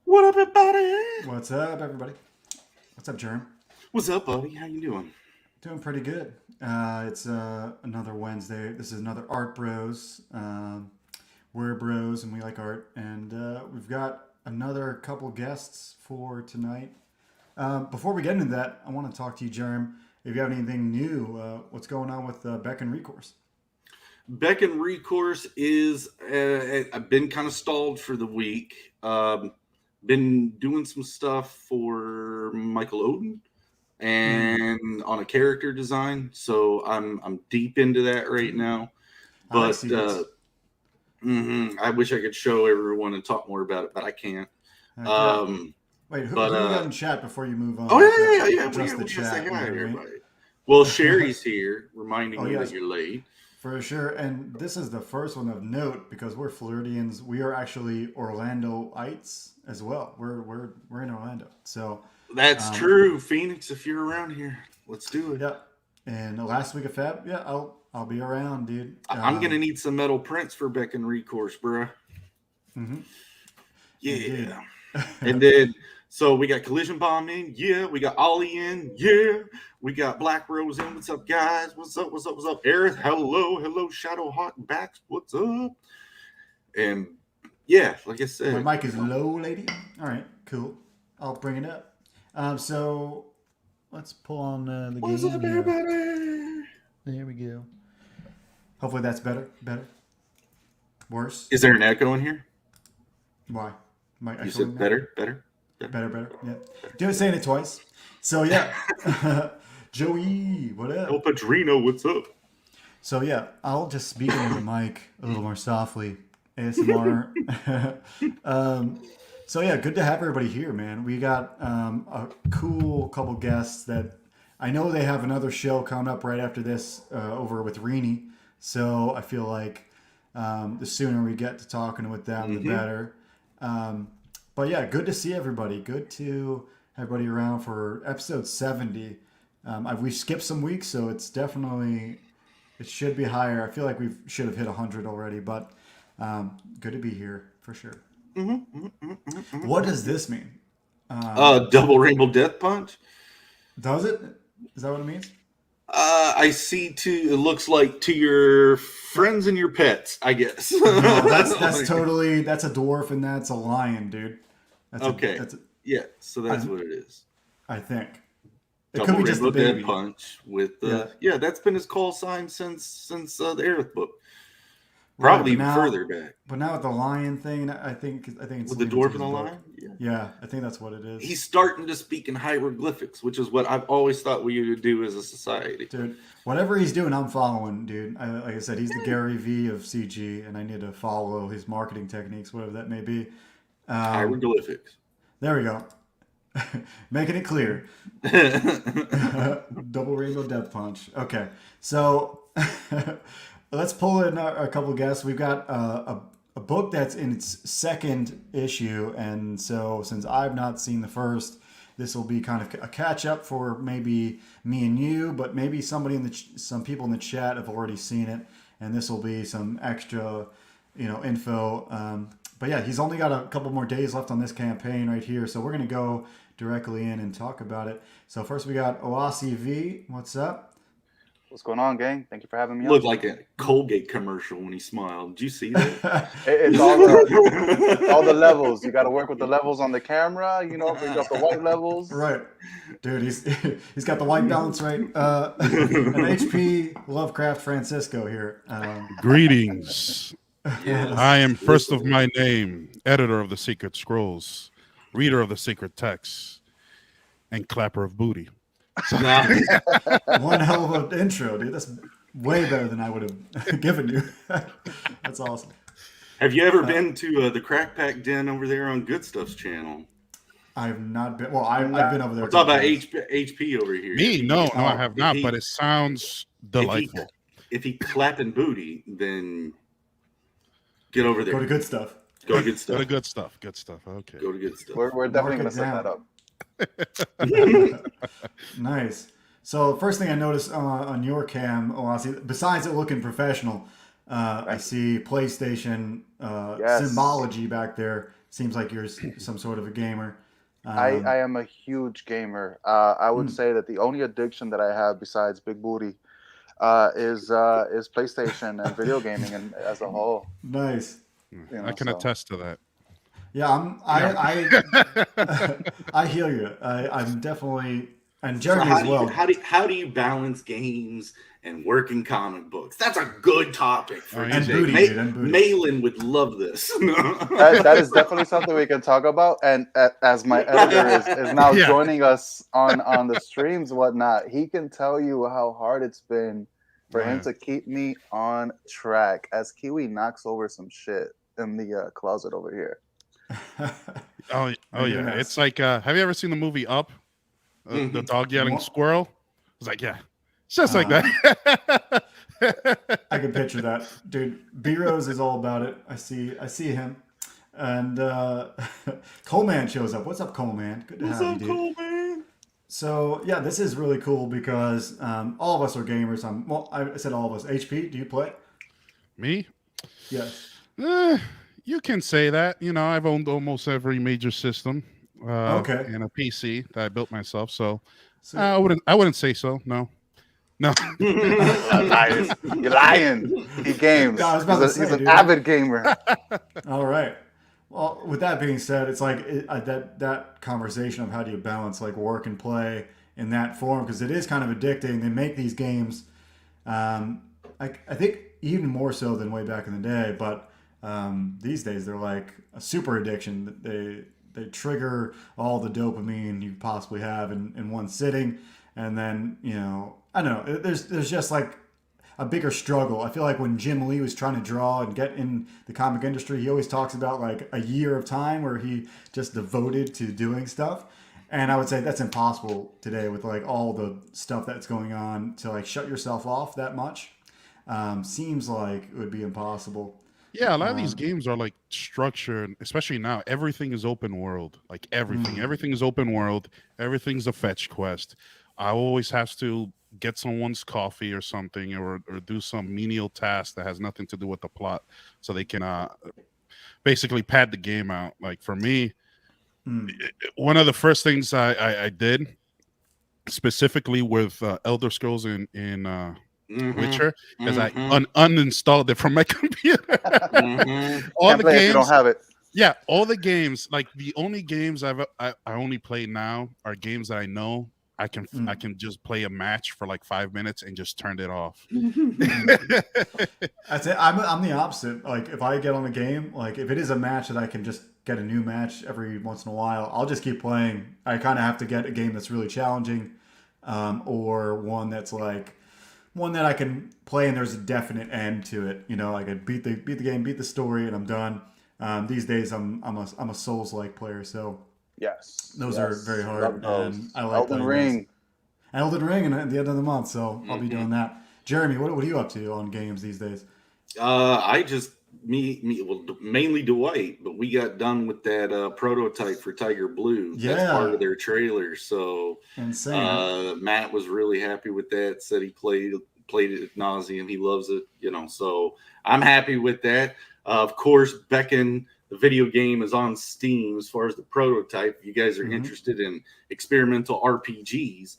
What up, everybody? What's up, everybody? What's up, Jerm? What's up, buddy? How you doing? Doing pretty good. It's another Wednesday. This is another Art Bros. We're bros and we like art. And we've got another couple guests for tonight. Before we get into that, I want to talk to you, Jerm. If you have anything new, what's going on with Beck and Recourse? Beck and Recourse is, I've been kind of stalled for the week. Been doing some stuff for Michael Oden and on a character design. So I'm deep into that right now. But I wish I could show everyone and talk more about it, but I can't. Wait, who you got in chat before you move on? Oh, yeah. Just the chat. Say hi to everybody. Well, Sherry's here, reminding me that you're late. For sure. And this is the first one of note because we're Floridians. We are actually Orlandoites as well. We're in Orlando. So that's true. Phoenix, if you're around here, let's do it. Yep. And the last week of Feb, yeah, I'll be around, dude. I'm gonna need some metal prints for Beck and Recourse, bro. Mm-hmm. Yeah. And then so we got Collision Bomb in, yeah. We got Ollie in, yeah. We got Black Rose in. What's up, guys? What's up? Aerith, hello. Shadow Hawk Backs, what's up? And yeah, like I said, my mic is low, lady. All right, cool. I'll bring it up. So let's pull on the game. What's up, everybody? There we go. Hopefully that's better. Worse. Is there an echo in here? Why? You said better. Better. Yeah. Do saying it twice. So yeah. Joey, what up? El Padrino, what's up? So yeah, I'll just speak into the mic a little more softly. ASMR. So yeah, good to have everybody here, man. We got a cool couple guests that I know they have another show coming up right after this over with Rini. So I feel like the sooner we get to talking with them, the better. But yeah, good to see everybody. Good to have everybody around for episode 70. We skipped some weeks, so it's definitely, it should be higher. I feel like we should have hit 100 already, but good to be here for sure. What does this mean? Double Rainbow Death Punch? Does it? Is that what it means? I see it looks like to your friends and your pets, I guess. No, that's totally, that's a dwarf and that's a lion, dude. That's okay. So that's what it is. I think. It Double could be just Rainbow a baby. Death Punch with that's been his call sign since the Aerith book. Probably even further back. But now with the lion thing, I think it's with the dwarf and the lion. Yeah, I think that's what it is. He's starting to speak in hieroglyphics, which is what I've always thought we would do as a society. Dude, whatever he's doing, I'm following, dude. Like I said, he's the Gary V of CG, and I need to follow his marketing techniques, whatever that may be. Hieroglyphics. There we go. Making it clear. Double Rainbow Death Punch. Okay, so let's pull in a couple guests. We've got a book that's in its second issue, and so since I've not seen the first, this will be kind of a catch up for maybe me and you, but maybe somebody some people in the chat have already seen it, and this will be some extra, info. But yeah, he's only got a couple more days left on this campaign right here, so we're gonna go directly in and talk about it. So first we got Oasi V. What's up? What's going on, gang? Thank you for having me. Looked like a Colgate commercial when he smiled. Did you see that? It's all the levels. You got to work with the levels on the camera. You got the white levels. Right, dude. He's got the white balance right. An HP Lovecraft Francisco here. Greetings. I am first of my name, editor of the Secret Scrolls, reader of the secret texts, and clapper of booty. One hell of an intro, dude. That's way better than I would have given you. That's awesome. Have you ever been to the Crack Pack Den over there on Good Stuff's channel? I've not been. Well, I've been over there. We're talking about HP over here. Me? No, I have not. But it sounds delightful. If he clapping booty, then get over there. Go to Good Stuff. Go to Good Stuff. Go to Good Stuff. Good Stuff. Okay. Go to Good Stuff. We're definitely going to set that up. Nice. So first thing I noticed on your cam, Oasi, besides it looking professional, I see PlayStation symbology back there. Seems like you're some sort of a gamer. I am a huge gamer. I would say that the only addiction that I have besides big booty is PlayStation and video gaming and as a whole. Nice. I can attest to that. Yeah, I hear you. I'm definitely, and Jeremy as well. How do you balance games and working comic books? That's a good topic for and booty, dude, and booty. Malin would love this. That is definitely something we can talk about. And as my editor is now joining us on the streams, whatnot, he can tell you how hard it's been for him to keep me on track as Kiwi knocks over some shit in the closet over here. Oh yeah, it's like have you ever seen the movie Up? The dog yelling squirrel. It's like it's just like that. I can picture that, dude. B-Rose is all about it. I see him, and Coleman shows up. What's up, Coleman? Good to have you, dude. Coleman? So yeah, this is really cool because all of us are gamers. I said all of us. HP, do you play? Me? Yes. You can say that. You know, I've owned almost every major system. Okay. And a PC that I built myself. So I wouldn't say so. No. You're lying. He games. No, he's an avid gamer. All right. Well, with that being said, it's like that conversation of how do you balance like work and play in that form, because it is kind of addicting. They make these games, I think even more so than way back in the day, but these days they're like a super addiction. They trigger all the dopamine you possibly have in one sitting, and then I don't know. There's just like a bigger struggle. I feel like when Jim Lee was trying to draw and get in the comic industry, he always talks about like a year of time where he just devoted to doing stuff. And I would say that's impossible today with like all the stuff that's going on to like shut yourself off that much. Seems like it would be impossible. Yeah, a lot of these games are like structured, especially now. Everything is open world. Like everything is open world. Everything's a fetch quest. I always have to get someone's coffee or something, or do some menial task that has nothing to do with the plot, so they can basically pad the game out. Like for me, one of the first things I did specifically with Elder Scrolls in Witcher, because I uninstalled it from my computer. All the games, you don't have it. Yeah, all the games. Like the only games I only play now are games that I know I can just play a match for like 5 minutes and just turn it off. That's it. I'm the opposite. Like if I get on a game, like if it is a match that I can just get a new match every once in a while, I'll just keep playing. I kind of have to get a game that's really challenging, or one that's like one that I can play and there's a definite end to it. I can beat the game, beat the story, and I'm done. These days I'm a Souls-like player, so. Yes, those are very hard. And I like Elden Ring. Elden Ring at the end of the month, so I'll be doing that. Jeremy, what are you up to on games these days? Mainly Dwight, but we got done with that prototype for Tiger Blue. Yeah, that's part of their trailer. So insane. Matt was really happy with that. Said he played it ad nauseum. He loves it. So I'm happy with that. Of course, Beckon. The video game is on Steam as far as the prototype. If you guys are interested in experimental RPGs,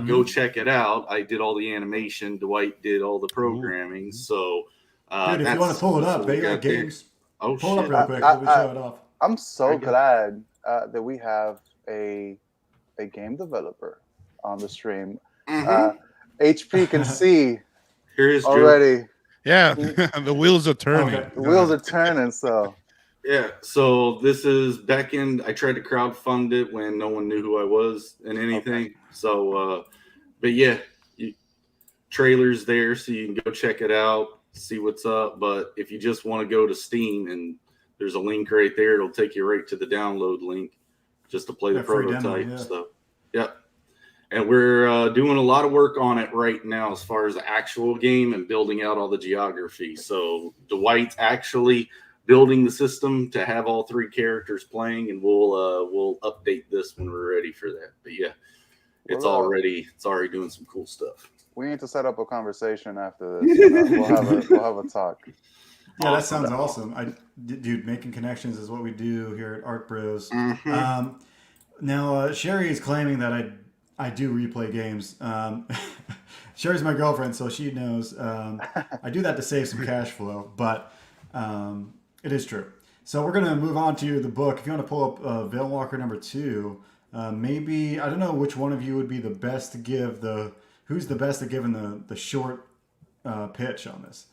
go check it out. I did all the animation. Dwight did all the programming. So, dude, if you want to pull it up, VEILWALKER Games. Oh, pull it up real quick. We'll show it off. I'm so glad that we have a game developer on the stream. HP can see Here's already. Yeah, the wheels are turning. Okay. The wheels are turning, so. Yeah, so this is Beckoned. I tried to crowdfund it when no one knew who I was and anything. Okay. So, but yeah, trailer's there, so you can go check it out, see what's up. But if you just want to go to Steam, and there's a link right there, it'll take you right to the download link just to play the prototype stuff. Yep. And we're doing a lot of work on it right now as far as the actual game and building out all the geography. So Dwight's actually building the system to have all three characters playing, and we'll update this when we're ready for that. But yeah, it's already doing some cool stuff. We need to set up a conversation after this. We'll have a talk. Yeah, that sounds awesome. Dude, making connections is what we do here at Art Bros. Now, Sherry is claiming that I do replay games. Sherry's my girlfriend, so she knows. I do that to save some cash flow, but it is true. So we're gonna move on to the book. If you want to pull up VEILWALKER number 2, maybe I don't know which one of you would be the best to give who's the best at giving the short pitch on this.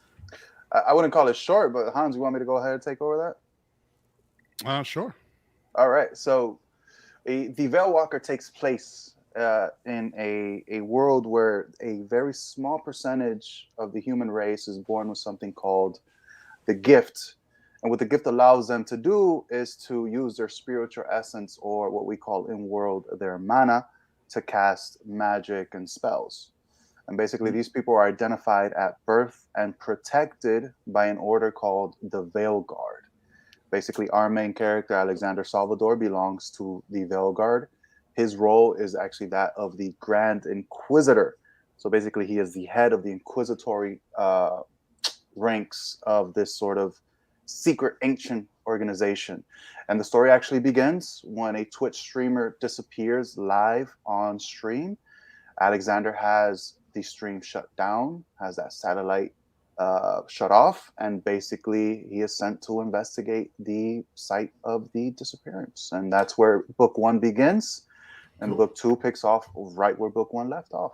I wouldn't call it short, but Hans, you want me to go ahead and take over that? Sure. All right. So the VEILWALKER takes place in a world where a very small percentage of the human race is born with something called the gift. And what the gift allows them to do is to use their spiritual essence, or what we call in world their mana, to cast magic and spells. And basically, these people are identified at birth and protected by an order called the Veil Guard. Basically, our main character, Alexander Salvador, belongs to the Veil Guard. His role is actually that of the Grand Inquisitor. So basically, he is the head of the inquisitory ranks of this sort of secret ancient organization. And the story actually begins when a Twitch streamer disappears live on stream. Alexander has the stream shut down, has that satellite shut off, and basically he is sent to investigate the site of the disappearance. And that's where book 1 begins, and book 2 picks off right where book 1 left off.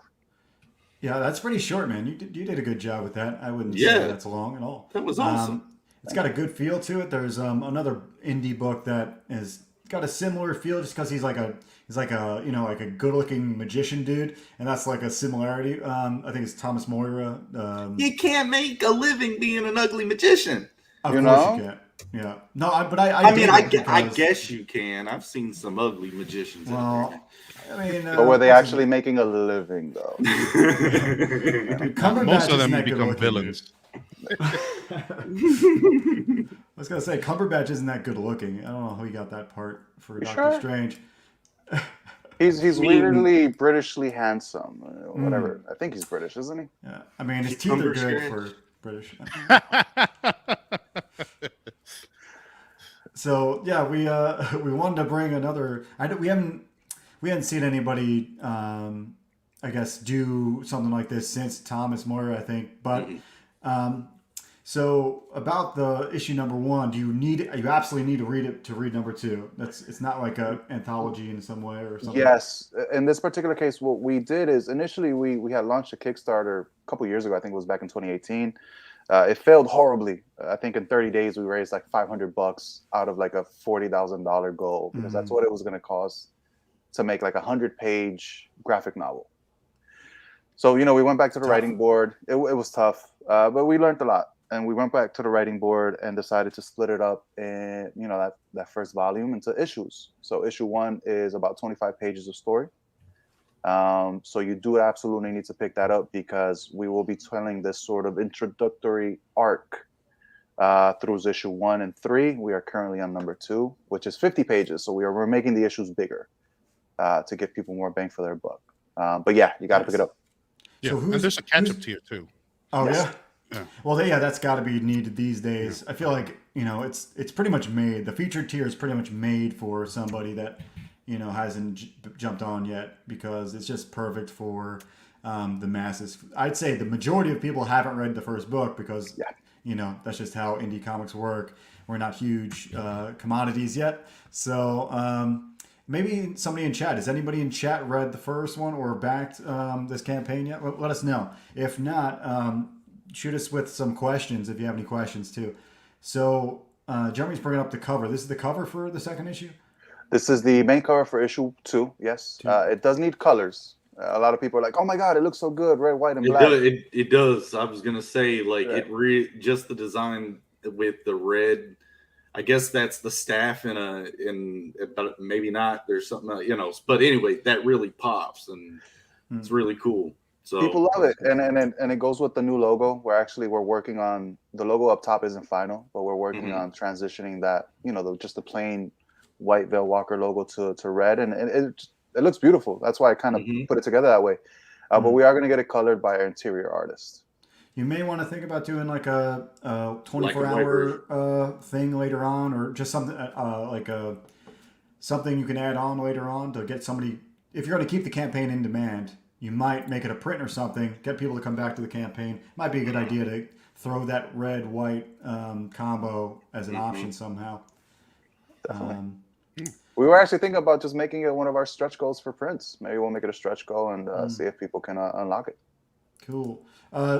Yeah, that's pretty short, man. You did a good job with that. I wouldn't say that's long at all. That was awesome. It's got a good feel to it. There's another indie book that has got a similar feel, just because he's like a good looking magician dude, and that's like a similarity. I think it's Thomas Moira. You can't make a living being an ugly magician. Of course you can't. Yeah. No, I guess you can. I've seen some ugly magicians. Well, I mean, but were they actually making a living though? Dude, most of them become villains. I was gonna say Cumberbatch isn't that good looking. I don't know how he got that part for Doctor Strange. He's weirdly Britishly handsome. Whatever. I think he's British, isn't he? Yeah. I mean, his teeth are good for British. So yeah, we wanted to bring another. We hadn't seen anybody, I guess, do something like this since Thomas Moira, I think. But so about the issue number 1, you absolutely need to read it to read number 2? It's not like an anthology in some way or something. Yes, in this particular case, what we did is initially we had launched a Kickstarter a couple years ago. I think it was back in 2018. It failed horribly. I think in 30 days we raised like $500 out of like a $40,000 goal, because that's what it was going to cost to make like a 100-page graphic novel. So we went back to the writing board. It was tough, but we learned a lot. And we went back to the writing board and decided to split it up in, that first volume into issues. So issue 1 is about 25 pages of story. So you do absolutely need to pick that up, because we will be telling this sort of introductory arc through issue 1 and 3. We are currently on number 2, which is 50 pages. So we're making the issues bigger to give people more bang for their buck. But yeah, you got to pick it up. Yeah, so and there's a catch-up tier too. Oh, yes. Yeah. Well, that's got to be needed these days. I feel like it's pretty much made. The featured tier is pretty much made for somebody that hasn't jumped on yet, because it's just perfect for the masses. I'd say the majority of people haven't read the first book, because that's just how indie comics work. We're not huge commodities yet, so maybe somebody in chat. Has anybody in chat read the first one or backed this campaign yet? Let us know. If not, shoot us with some questions if you have any questions too. So Jeremy's bringing up the cover. This is the cover for the second issue? This is the main cover for issue 2, yes. It does need colors. A lot of people are like, oh my God, it looks so good, red, white, and black. It does. I was going to say, just the design with the red, I guess that's the staff but maybe not. There's something, but anyway, that really pops, and it's really cool. So people love it, and it goes with the new logo. We're working on the logo up top isn't final, but we're working on transitioning that, just the plain white VEILWALKER logo to red, and it looks beautiful. That's why I kind of put it together that way. But we are going to get it colored by our interior artist. You may want to think about doing like a Black and white 24-hour thing later on, or just something like something you can add on later on to get somebody. If you're going to keep the campaign in demand, you might make it a print or something, get people to come back to the campaign. Might be a good idea to throw that red-white combo as an option somehow. We were actually thinking about just making it one of our stretch goals for prints. Maybe we'll make it a stretch goal and see if people can unlock it. Cool.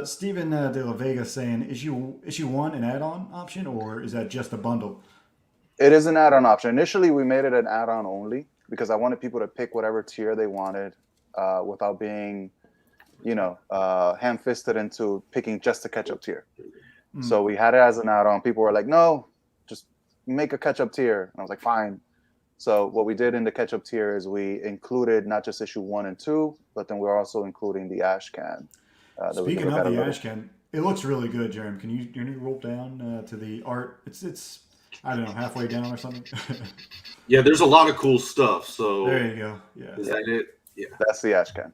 Stephen De La Vega saying, issue 1 an add-on option, or is that just a bundle? It is an add-on option. Initially, we made it an add-on only because I wanted people to pick whatever tier they wanted without being, ham-fisted into picking just the catch-up tier. So we had it as an add-on. People were like, no, just make a catch-up tier. And I was like, fine. So what we did in the catch-up tier is we included not just issue 1 and 2, but then we're also including the ash can. Speaking of the ash can, it looks really good, Jeremy. Can you roll down to the art? It's I don't know, halfway down or something. Yeah, there's a lot of cool stuff. So there you go. Yeah. Is that it? Yeah. That's the ash can.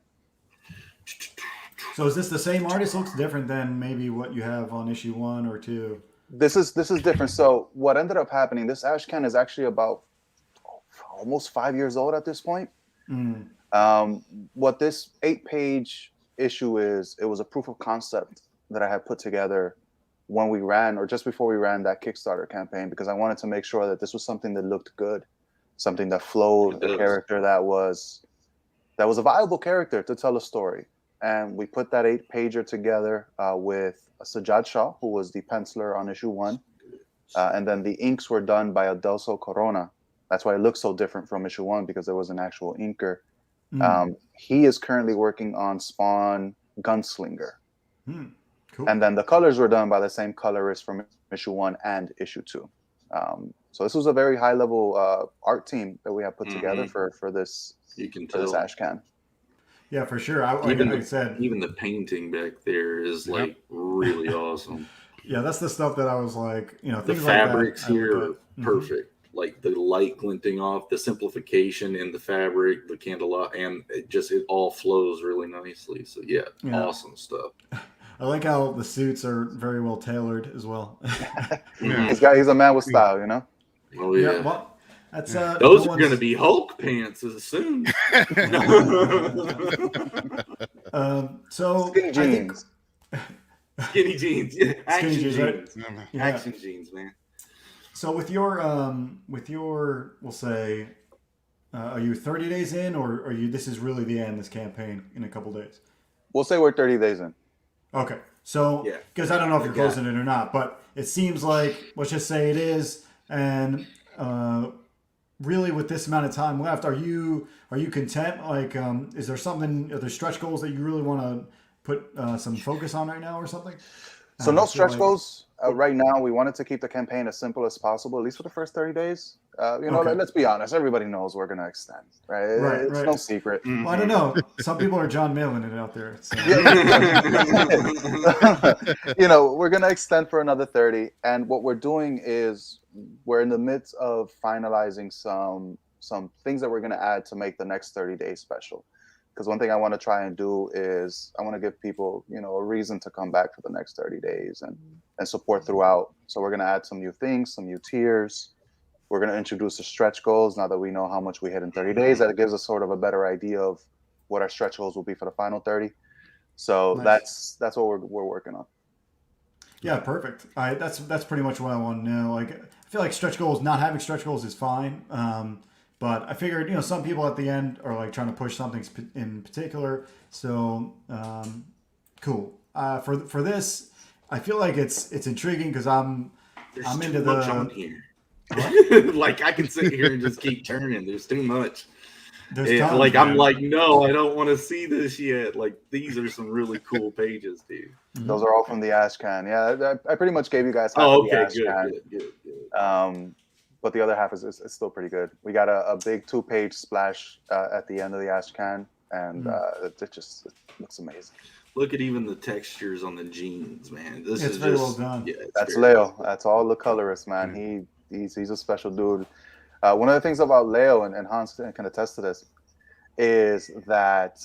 So is this the same artist? Looks different than maybe what you have on issue 1 or 2. This is different. So what ended up happening, this ash can is actually about almost 5 years old at this point. What this 8-page issue is, it was a proof of concept that I had put together when we ran, or just before we ran that Kickstarter campaign, because I wanted to make sure that this was something that looked good, something that flowed, a character that was a viable character to tell a story. And we put that 8-pager together with Sajjad Shah, who was the penciler on issue 1. And then the inks were done by Adelso Corona. That's why it looks so different from issue 1, because there was an actual inker. He is currently working on Spawn Gunslinger. Cool. And then the colors were done by the same colorist from issue 1 and issue 2. So this was a very high level art team that we have put together for this. You can for tell. this ash can. Yeah, for sure. Even the painting back there is like really awesome. Yeah, that's the stuff that I was like, The things fabrics like that, here are perfect. Like the light glinting off, the simplification in the fabric, the candelabra, and it all flows really nicely. So yeah, awesome stuff. I like how the suits are very well tailored as well. He's a man with style, Oh yeah. Well, that's those are going to be Hulk pants as soon. So skinny jeans. Skinny jeans, yeah. Action jeans, right? Yeah. Action jeans, man. So with your, we'll say, are you 30 days in, or are you? This is really the end. This campaign in a couple days. We'll say we're 30 days in. Okay, so because I don't know if you're closing it or not, but it seems like, let's just say it is, and really with this amount of time left, are you content? Like, is there something? Are there stretch goals that you really want to put some focus on right now, or something? So no stretch goals right now. We wanted to keep the campaign as simple as possible, at least for the first 30 days. Let's be honest. Everybody knows we're going to extend, right? It's no secret. Well, I don't know. Some people are John Mailing it out there. So. We're going to extend for another 30. And what we're doing is we're in the midst of finalizing some things that we're going to add to make the next 30 days special. Because one thing I want to try and do is I want to give people, a reason to come back for the next 30 days and support throughout. So we're going to add some new things, some new tiers. We're going to introduce the stretch goals now that we know how much we hit in 30 days. That gives us sort of a better idea of what our stretch goals will be for the final 30. So nice. That's what we're working on. Yeah, perfect. That's pretty much what I want to know. Like, I feel like not having stretch goals is fine. But I figured, some people at the end are like trying to push something in particular. So, cool. For this, I feel like it's intriguing because I'm into much on here. Like I can sit here and just keep turning. There's too much. Tons, I'm like, no, I don't want to see this yet. Like these are some really cool pages, dude. Those are all from the ash can. Yeah, I pretty much gave you guys half of the ash can. Good. But the other half is still pretty good. We got a big 2-page splash at the end of the ash can, and it looks amazing. Look at even the textures on the jeans, man. This is very well done. Yeah, that's Leo. That's all the colorist, man. He's a special dude. One of the things about Leo, and Hans can attest to this, is that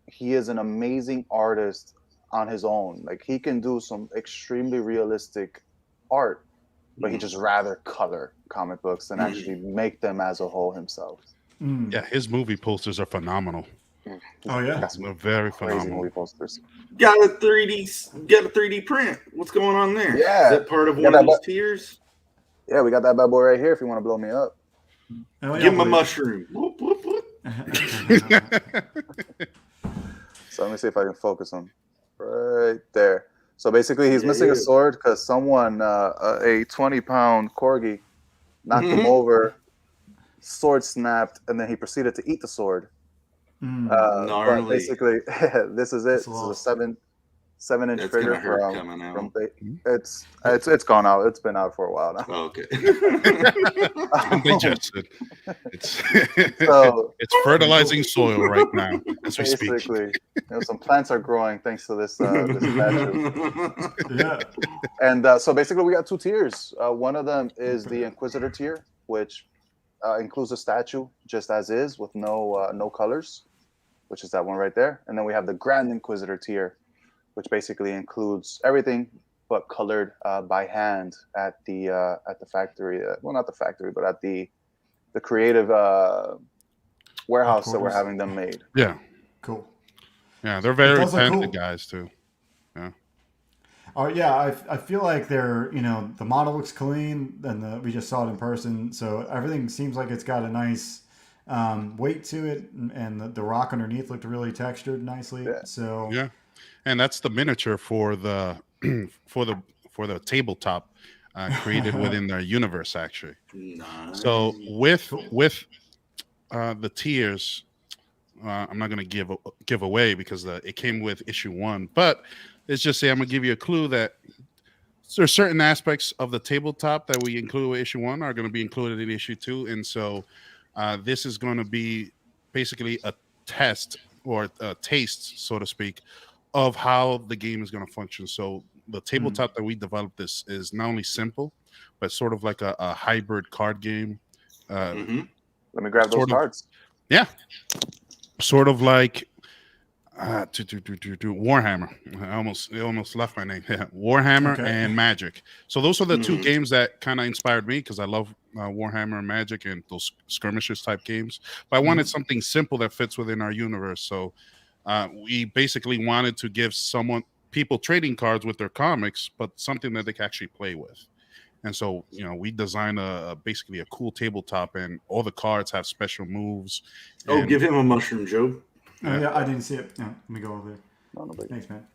he is an amazing artist on his own. Like he can do some extremely realistic art, but he just rather color comic books than actually make them as a whole himself. Yeah, his movie posters are phenomenal. Oh yeah, They're very Crazy phenomenal. movie posters. Got a 3D print. What's going on there? Yeah. Is that part of Yeah, one of that- those tiers? Yeah, we got that bad boy right here if you want to blow me up. Oh, yeah, Give him a please. mushroom. Whoop, whoop, whoop. So let me see if I can focus him right there. So basically, he's missing Yeah. a sword because someone, a 20-pound corgi, knocked him over. Sword snapped, and then he proceeded to eat the sword. But Gnarly. basically, this is it. That's This is a lost. 7-inch That's figure gonna hurt coming out. It's gone out. It's been out for a while now. Oh, okay. Digested. It's So it's fertilizing soil right now as we speak. basically, some plants are growing thanks to this statue. Yeah. And so basically, we got two tiers. One of them is the Inquisitor tier, which includes a statue just as is with no colors, which is that one right there. And then we have the Grand Inquisitor tier, which basically includes everything but colored by hand at the factory. Well, not the factory, but at the creative warehouse that we're Headquarters. having them made. Yeah, Cool. yeah, they're very does look talented cool. guys too. Oh yeah, I feel like they're, the model looks clean, and we just saw it in person, so everything seems like it's got a nice weight to it, and the rock underneath looked really textured nicely. Yeah. So Yeah, and that's the miniature for the for the tabletop created within their universe actually. Nice. So with the tiers, I'm not going to give away because it came with issue 1, but let's just say I'm going to give you a clue that there's certain aspects of the tabletop that we include with issue 1 are going to be included in issue 2, and so this is going to be basically a test or a taste, so to speak, of how the game is going to function. So the tabletop that we developed this is not only simple, but sort of like a hybrid card game. Mhm. Let me grab those Sort of. cards. Yeah, sort of like Warhammer. It almost left my name. Yeah, Warhammer Okay. and Magic. So those are the two Mhm. games that kind of inspired me because I love Warhammer and Magic and those skirmishes type games. But I wanted something simple that fits within our universe. So we basically wanted to give people trading cards with their comics, but something that they can actually play with. And so, we designed basically a cool tabletop, and all the cards have special moves. Oh, and- give him a mushroom, Joe. Oh, yeah, I didn't see it. Yeah, let me go over there. No big. Thanks, man.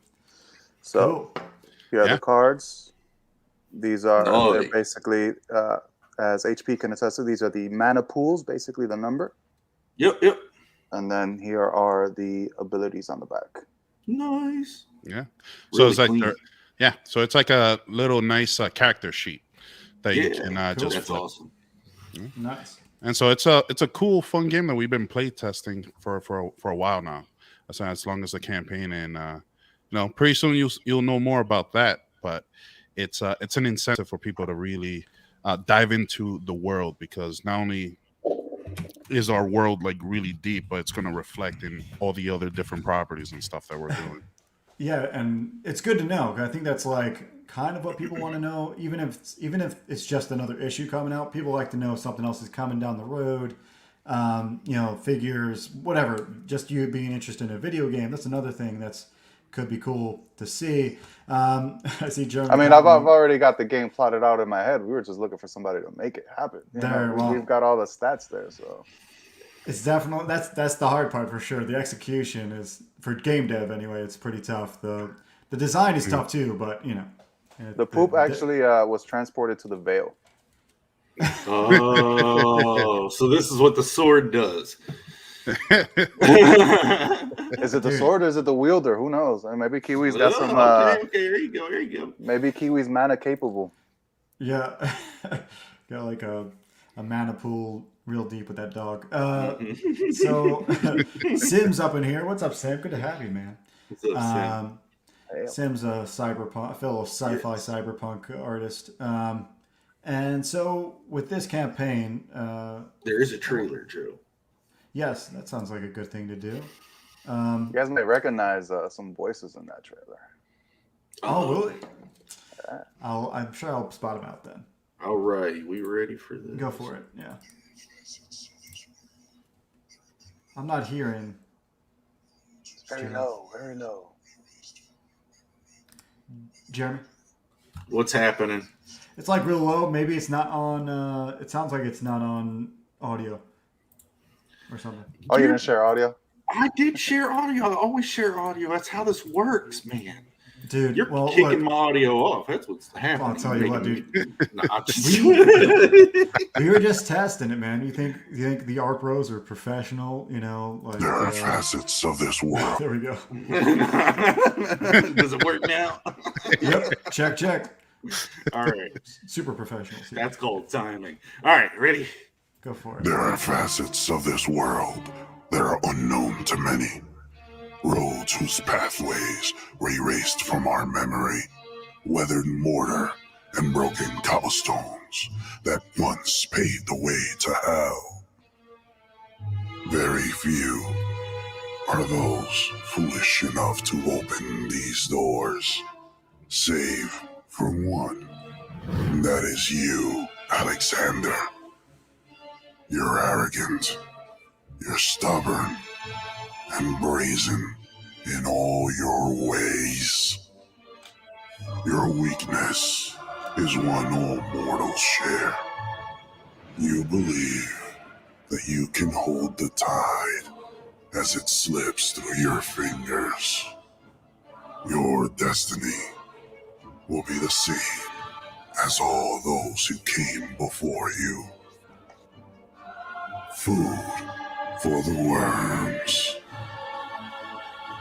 So Cool. here are Yeah. the cards. These are Oh, they're basically, as HP can attest to, these are the mana pools, basically the number. Yep. And then here are the abilities on the back. Nice. Yeah. So Really it's like clean. so it's like a little nice character sheet that you can Cool. just That's flip. awesome. Nice. And so it's a cool, fun game that we've been play testing for a while now. So as long as the campaign, and pretty soon you'll know more about that. But it's an incentive for people to really dive into the world, because not only is our world like really deep, but it's going to reflect in all the other different properties and stuff that we're doing. Yeah, and it's good to know. 'Cause I think that's like kind of what people want to know. Even if it's just another issue coming out, people like to know something else is coming down the road. Figures, whatever. Just you being interested in a video game. That's another thing could be cool to see. I see Jeremy. I mean, I've already got the game plotted out in my head. We were just looking for somebody to make it happen. We've got all the stats there, so. It's definitely that's the hard part for sure. The execution is, for game dev anyway, it's pretty tough. The design is tough too, but The poop actually was transported to the Veil. Oh, so this is what the sword does. Is it the sword or is it the wielder? Who knows? Maybe Kiwi's got some. Okay, there you go. There you go. Maybe Kiwi's mana capable. Yeah, got like a mana pool real deep with that dog. So Sim's up in here. What's up, Sam? Good to have you, man. What's up, Sam? Sim's a fellow sci-fi cyberpunk artist. And so with this campaign, There is a trailer, Joe. yes, that sounds like a good thing to do. You guys may recognize some voices in that trailer. Oh, will it? I'm sure I'll spot him out then. All right, we ready for this? Go for it. Yeah. I'm not hearing. It's very low, very low. Jeremy? What's happening? It's like real low. Maybe it's not on. It sounds like it's not on audio or something. Oh, you didn't share audio? I did share audio. I always share audio. That's how this works, man. Dude, You're well, kicking look, my audio off. That's what's happening. I'll tell you what, dude. Nah, we were just testing it, man. You think the art bros are professional? You know, like there are facets of this world. there we go. Does it work now? Yep. Check. All right. Super professional. That's called timing. All right, ready? Go for it. There are facets of this world that are unknown to many. Roads whose pathways were erased from our memory, weathered mortar and broken cobblestones that once paved the way to hell. Very few are those foolish enough to open these doors, save for one. That is you, Alexander. You're arrogant, you're stubborn, and brazen in all your ways. Your weakness is one all mortals share. You believe that you can hold the tide as it slips through your fingers. Your destiny will be the same as all those who came before you. Food for the worms.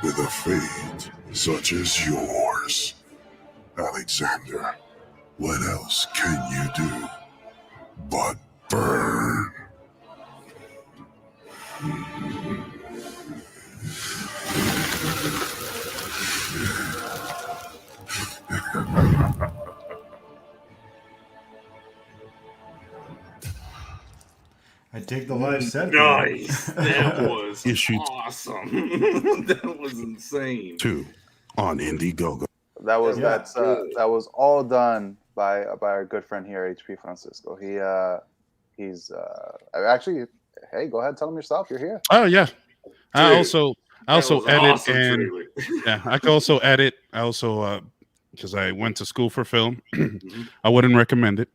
With a fate such as yours, Alexander, what else can you do but burn? I dig the live set. Nice. That was Issued. awesome. That was insane. 2 on Indiegogo. That was Yeah. that was all done by our good friend here, HP Francisco. He's actually, hey, go ahead, tell him yourself. You're here. Oh yeah. I Dude, also That was an edit awesome and trailer. yeah, I can also edit. I also because I went to school for film. I wouldn't recommend it.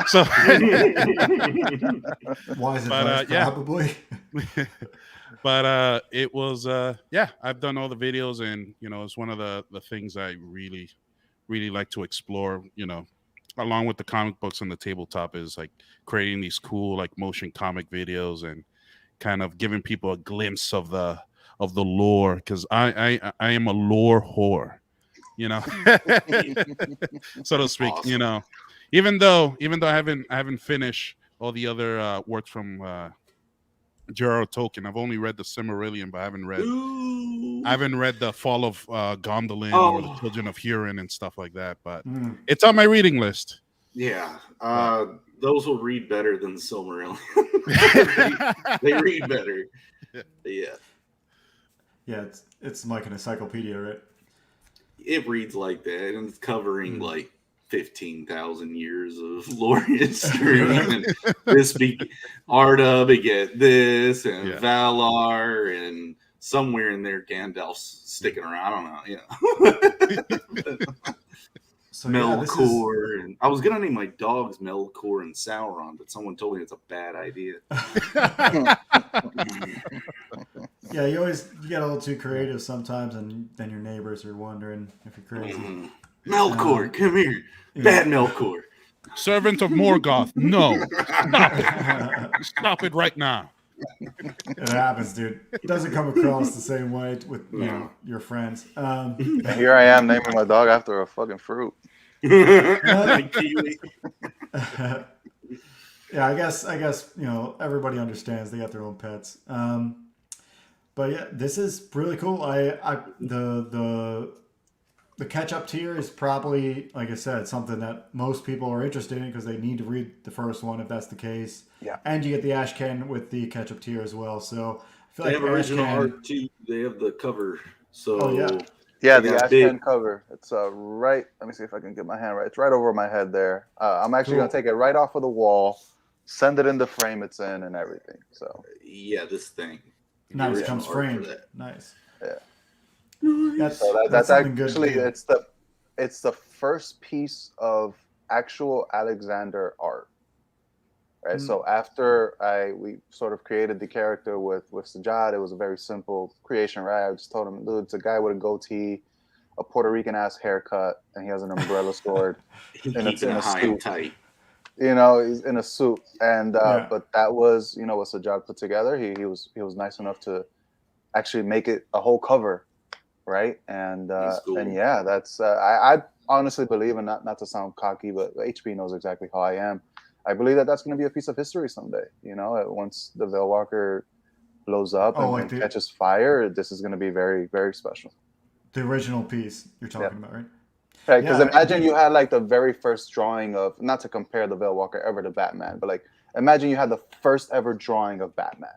So Why is it But, less? yeah. Probably. but it was yeah, I've done all the videos, and it's one of the things I really like to explore, along with the comic books and the tabletop, is like creating these cool like motion comic videos and kind of giving people a glimpse of the lore, because I am a lore whore, so to speak. Awesome. Even though I haven't finished all the other works from J.R.R. Tolkien. I've only read the Silmarillion, but I haven't read the Fall of Gondolin or the Children of Hurin and stuff like that. But it's on my reading list. Yeah. Those will read better than Silmarillion. they read better. Yeah. Yeah, it's like an encyclopedia, right? It reads like that, and it's covering like 15,000 years of lore history. And this Arda beget this, and Valar, and somewhere in there Gandalf's sticking around. I don't know. So Melkor, and I was gonna name my dogs Melkor and Sauron, but someone told me it's a bad idea. Yeah, you get a little too creative sometimes, and then your neighbors are wondering if you're crazy. Melkor, come here, bad Melkor. Servant of Morgoth. No, stop it right now. It happens, dude. It doesn't come across the same way with your friends. And here I am naming my dog after a fucking fruit. Like kiwi. Yeah, I guess everybody understands they got their own pets. But yeah, this is really cool. The catch-up tier is probably, like I said, something that most people are interested in because they need to read the first one if that's the case. Yeah. And you get the Ashcan with the catch-up tier as well. So I feel They like have original Ashcan- art too. They have the cover. So Oh, yeah. Yeah, They the got big- Ashcan cover. It's right. Let me see if I can get my hand right. It's right over my head there. I'm actually Cool. gonna take it right off of the wall, send it in the frame it's in, and everything. So yeah, this thing. The Nice, original comes art for framed. that. Nice. yeah. That's So that's something good actually to do. it's the first piece of actual Alexander art. Right. Mm. So after we sort of created the character with Sajad, it was a very simple creation, right? I just told him, dude, it's a guy with a goatee, a Puerto Rican ass haircut, and he has an umbrella sword. And it's Keeping in it a high and suit. tight. You know, he's in a suit, and Yeah. but that was, you know, what Sajad put together. He was nice enough to actually make it a whole cover, right? And That's cool. and yeah, that's I honestly believe, and not to sound cocky, but HP knows exactly how I am. I believe that that's going to be a piece of history someday. You know, once the VEILWALKER blows up and catches fire, this is going to be very, very special. The original piece you're talking about, right? Right, because Yeah, imagine you had like the very first drawing of, not to compare the VEILWALKER ever to Batman, but like imagine you had the first ever drawing of Batman.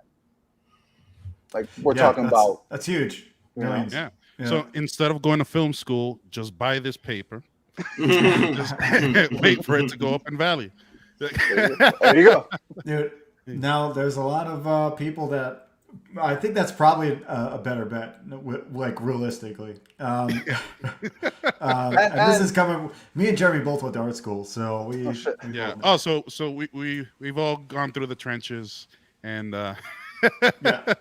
Like we're talking about. That's huge. Millions. Yeah. So instead of going to film school, just buy this paper. Just wait for it to go up in value. There you go. Dude, now there's a lot of people that I think that's probably a better bet, like realistically. And this is coming. Me and Jeremy both went to art school, so we. Yeah. Oh, so we've all gone through the trenches, and yeah,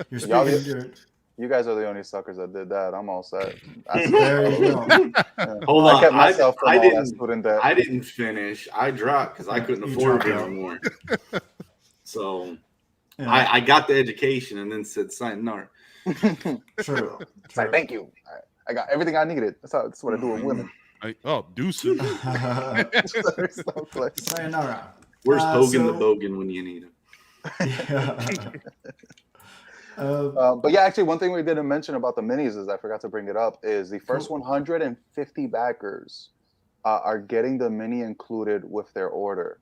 you're speaking. You guys are the only suckers that did that. I'm all set. There you go. Hold on. I kept myself from all that student debt. I didn't finish. I dropped because I couldn't afford it anymore. So I got the education and then said sayonara. True. Like, thank you. I got everything I needed. That's what I do with women. Deuces. Sayonara. Where's Hogan the Bogan when you need him? Yeah. But yeah, actually, one thing we didn't mention about the minis is I forgot to bring it up is the first 150 backers are getting the mini included with their order,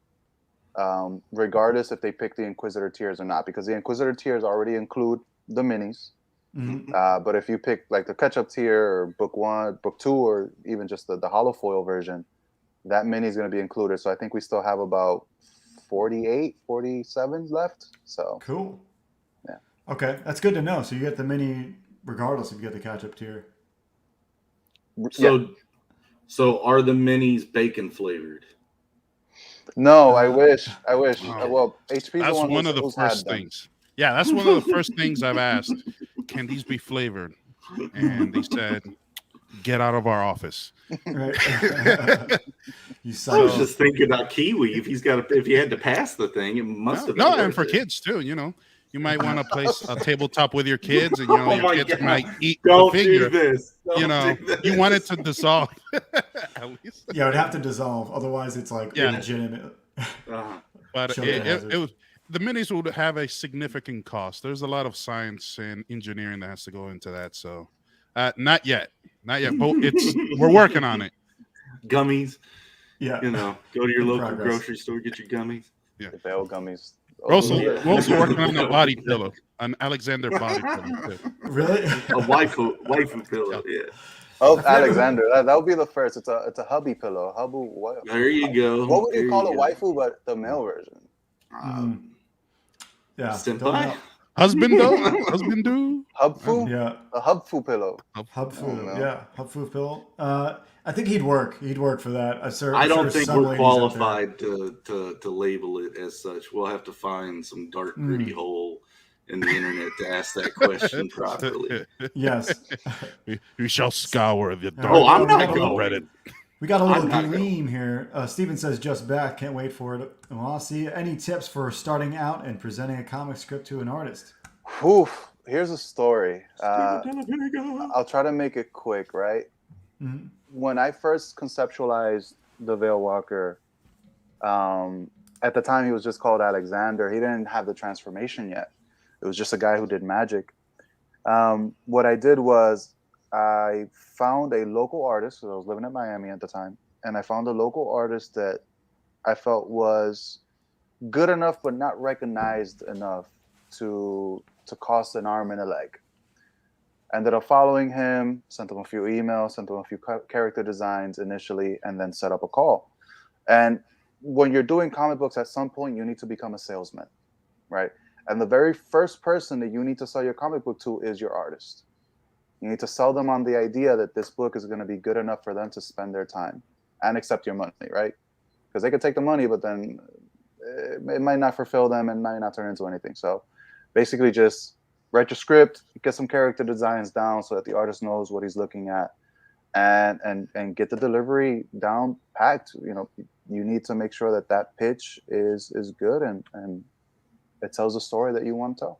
regardless if they pick the Inquisitor tiers or not, because the Inquisitor tiers already include the minis. Mm-hmm. But if you pick like the catch-up tier or book 1, book 2, or even just the hollow foil version, that mini is going to be included. So I think we still have about 47 left. So cool. Yeah. Okay, that's good to know. So you get the mini regardless if you get the catch-up tier. So are the minis bacon flavored? No, I wish. Wow. Well, HP's That's the one of the first things. Yeah, that's one of the first things I've asked. Can these be flavored? And they said, "Get out of our office." Right. I was just thinking about kiwi. If he had to pass the thing, it must have been. No, and for kids too. You know, you might want to place a tabletop with your kids, and your kids might eat the figure. Do this. You want it to dissolve. At least. Yeah, it would have to dissolve. Otherwise, it's like illegitimate. But it was. The minis would have a significant cost. There's a lot of science and engineering that has to go into that. So, not yet. But we're working on it. Gummies. Yeah. Go to your local grocery store, get your gummies. Yeah. Bell gummies. We're also working on a body pillow, an Alexander body pillow. Too. Really? A waifu pillow. Yeah. Oh, Alexander, that would be the first. It's a hubby pillow. What? There you go. What would you call a waifu, but the male version? Yeah. Senpai? Husband do? Hubfu? Yeah. A hubfu pillow. Hubfu. Yeah. Hubfu pillow. I think he'd work. He'd work for that. I don't think we're qualified to label it as such. We'll have to find some dark, gritty hole in the internet to ask that question properly. Yes. We shall scour the dark. Oh, I'm not going Reddit. We got a little gleam here. Steven says, just back. Can't wait for it. Well, I'll see. Any tips for starting out and presenting a comic script to an artist? Whew. Here's a story. I'll try to make it quick, right? Mm-hmm. When I first conceptualized the VEILWALKER, at the time he was just called Alexander. He didn't have the transformation yet. It was just a guy who did magic. What I did was I found a local artist, because I was living in Miami at the time, and I found a local artist that I felt was good enough but not recognized enough to to cost an arm and a leg. Ended up following him, sent him a few emails, sent him a few character designs initially, and then set up a call. And when you're doing comic books, at some point you need to become a salesman, right? And the very first person that you need to sell your comic book to is your artist. You need to sell them on the idea that this book is going to be good enough for them to spend their time and accept your money, right? Because they could take the money, but then it might not fulfill them and might not turn into anything. So basically just write your script, get some character designs down so that the artist knows what he's looking at, and get the delivery down packed. You know, you need to make sure that that pitch is good and it tells the story that you want to tell.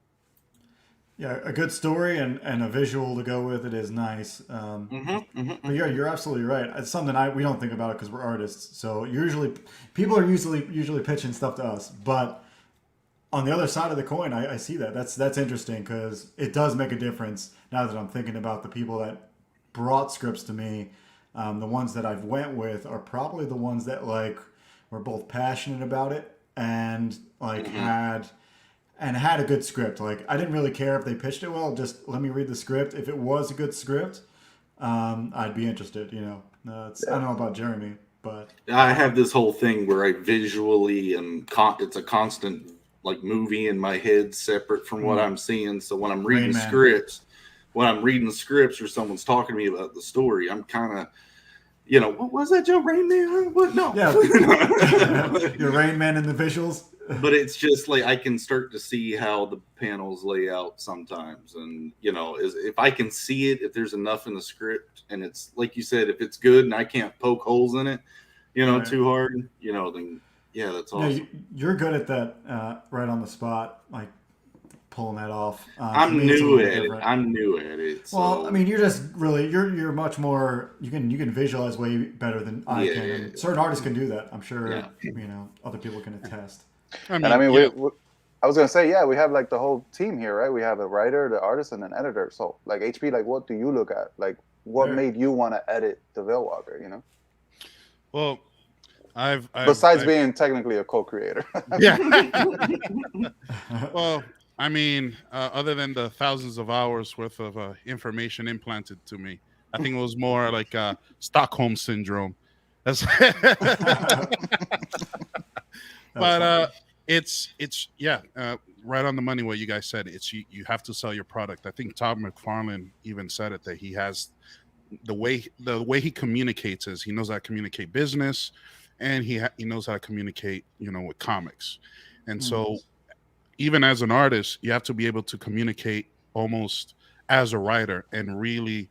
Yeah, a good story and a visual to go with it is nice. But yeah, you're absolutely right. It's something we don't think about it because we're artists. So usually people are usually pitching stuff to us. But on the other side of the coin, I see that. That's interesting because it does make a difference. Now that I'm thinking about the people that brought scripts to me, the ones that I've went with are probably the ones that like were both passionate about it and like had a good script. Like I didn't really care if they pitched it well. Just let me read the script. If it was a good script, I'd be interested. You know, I don't know about Jeremy, but I have this whole thing where I visually and it's a constant like movie in my head separate from what I'm seeing. So when I'm reading scripts, or someone's talking to me about the story, I'm kind of, you know, what was that, Joe? Rain Man? What? No. Yeah. Your Rain Man in the visuals. But it's just like I can start to see how the panels lay out sometimes. And, you know, if I can see it, if there's enough in the script and it's like you said, if it's good and I can't poke holes in it, you know, too hard, you know, then yeah, that's awesome. Yeah, you're good at that right on the spot, like pulling that off. I'm new at it. So. Well, I mean, you're just really you're much more. You can visualize way better than I can. And certain artists can do that. I'm sure. You know, other people can attest. I was gonna say, we have like the whole team here, right? We have a writer, the artist, and an editor. So, like HP, like what do you look at? Like, what made you want to edit the VEILWALKER? You know. Well, I've being technically a co-creator. Yeah. Well, I mean, other than the thousands of hours worth of information implanted to me, I think it was more like Stockholm syndrome. That's but it's right on the money what you guys said. It's you have to sell your product. I think Todd McFarlane even said it, that he has the way he communicates is he knows how to communicate business, and he knows how to communicate, you know, with comics. And so even as an artist, you have to be able to communicate almost as a writer and really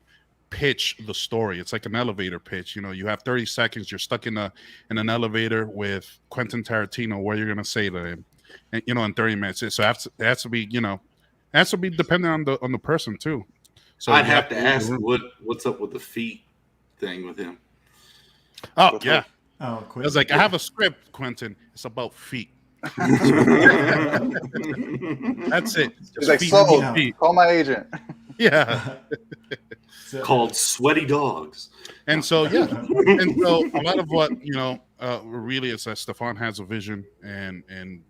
pitch the story. It's like an elevator pitch. You know, you have 30 seconds. You're stuck in an elevator with Quentin Tarantino. What you're gonna say to him, and, you know, in 30 minutes. So it has to be, you know, it has to be dependent on the person too. So I'd have to ask what's up with the feet thing with him. Oh yeah. Oh, I was like, I have a script, Quentin. It's about feet. That's it. He's like, so call my agent. Yeah. Called Sweaty Dogs. And so, and so a lot of what, you know, really is that Stephan has a vision and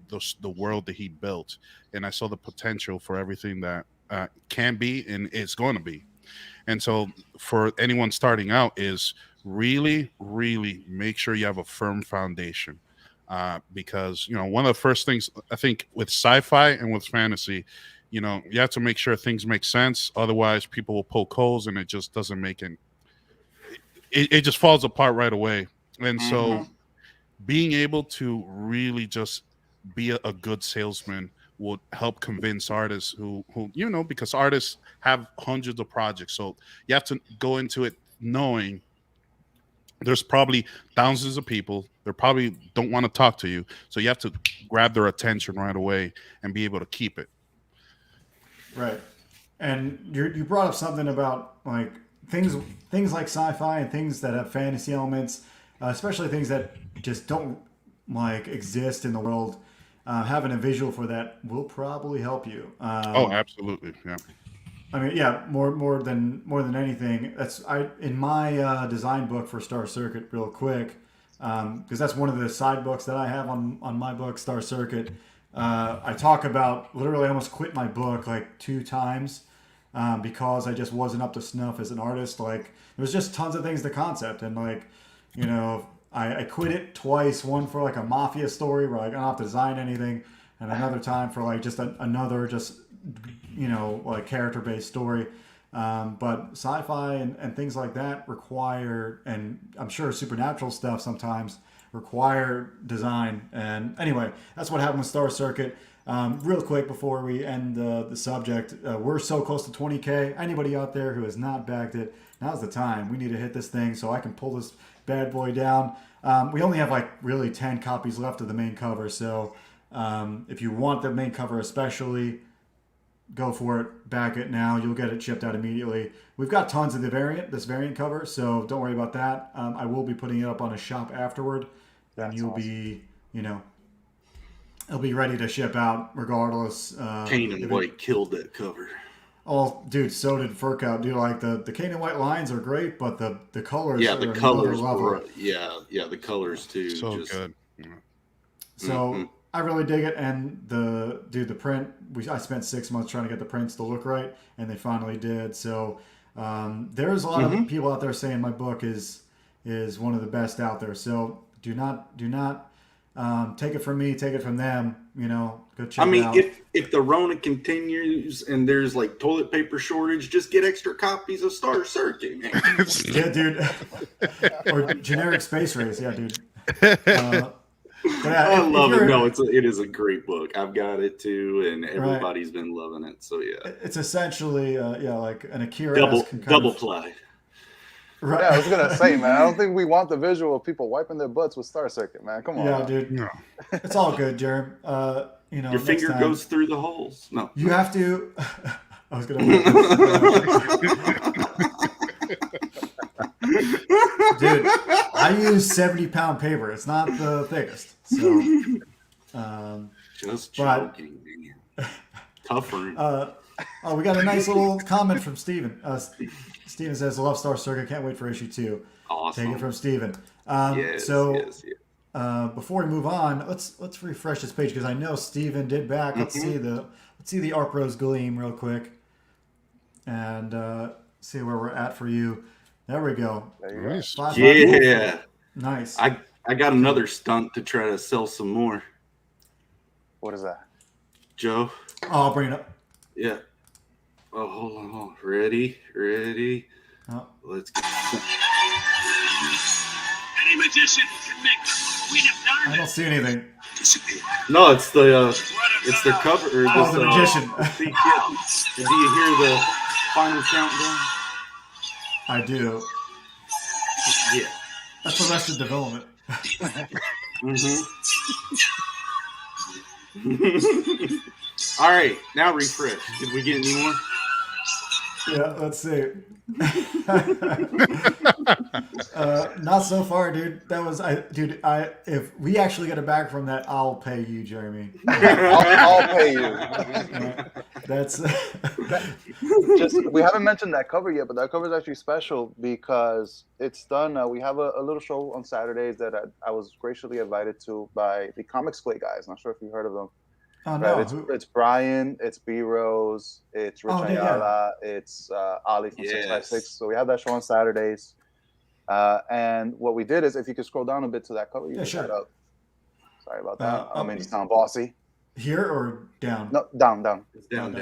the world that he built. And I saw the potential for everything that can be and is going to be. And so for anyone starting out is really, really make sure you have a firm foundation. Because, you know, one of the first things I think with sci-fi and with fantasy, you know, you have to make sure things make sense. Otherwise, people will poke holes and it just doesn't make it just falls apart right away. And so being able to really just be a good salesman will help convince artists who, you know, because artists have hundreds of projects. So you have to go into it knowing there's probably thousands of people. They probably don't want to talk to you. So you have to grab their attention right away and be able to keep it. Right. And you brought up something about like things like sci-fi and things that have fantasy elements, especially things that just don't like exist in the world. Having a visual for that will probably help you. Oh, absolutely. Yeah. I mean, yeah, more than anything. That's in my design book for Star Circuit, real quick, because that's one of the side books that I have on my book, Star Circuit. I talk about literally I almost quit my book like 2 times because I just wasn't up to snuff as an artist. Like there was just tons of things to concept, and like I quit it twice. One for like a mafia story where like I don't have to design anything, and another time for like just another like character based story. But sci-fi and things like that require, and I'm sure supernatural stuff sometimes require design. And anyway, that's what happened with Star Circuit. Real quick before we end the subject, we're so close to 20K. Anybody out there who has not backed it, now's the time. We need to hit this thing so I can pull this bad boy down. We only have like really 10 copies left of the main cover. So if you want the main cover especially, go for it. Back it now. You'll get it shipped out immediately. We've got tons of this variant cover, so don't worry about that. I will be putting it up on a shop afterward, and you'll be, it'll be ready to ship out regardless. Kane and White killed that cover. Oh, dude, so did Furkout. Dude, like the Kane and White lines are great, but the colors Yeah, are the another colors level. were, the colors too. So just, good. Yeah. So I really dig it, and the print. I spent 6 months trying to get the prints to look right, and they finally did. So there's a lot of people out there saying my book is one of the best out there. So do not take it from me, take it from them. Go check it out. If the Rona continues and there's like toilet paper shortage, just get extra copies of Star Circuit, man. Yeah, dude. Or generic space race, yeah, dude. I love it. No, it is a great book. I've got it too, and everybody's been loving it. So yeah, it's essentially like an Akira double ply. Right. Yeah, I was gonna say, man, I don't think we want the visual of people wiping their butts with Star Circuit, man. Come on. Yeah, dude. No. It's all good, Jerem. Your finger goes through the holes. No, you have to. I was gonna. Dude, I use 70-pound paper. It's not the thickest. So, just joking. Tougher. We got a nice little comment from Steven. Steven says, "Love Star Circuit. Can't wait for issue 2." Awesome. Take it from Steven. Yes. Before we move on, let's refresh this page because I know Steven did back. Let's see the Arc Rose Gleam real quick, and see where we're at for you. There we go. Nice. Yeah. Nice. I got another stunt to try to sell some more. What is that? Joe. Oh, I'll bring it up. Yeah. Oh, hold on. Ready? Oh. Let's get Any magician can make the Queen of I Diamonds don't see anything. disappear. No, it's the cover. Or Oh, the magician. Do you hear the final countdown? I do. Yeah. That's Arrested Development. All right, now refresh. Did we get any more? Yeah, let's see. Not so far, dude. That was if we actually get it back from that, I'll pay you, Jeremy. I'll pay you. That's We haven't mentioned that cover yet, but that cover is actually special because it's done. We have a little show on Saturdays that I was graciously invited to by the Comics Clay guys. Not sure if you heard of them. oh no. Right, it's Brian, it's B Rose, it's Rich Ayala, it's Ali from 656. So we have that show on Saturdays. And what we did is, if you could scroll down a bit to that cover, you can sure. that up. Sorry about that. I up. mean, you sound bossy. Here or down? No, down. It's down.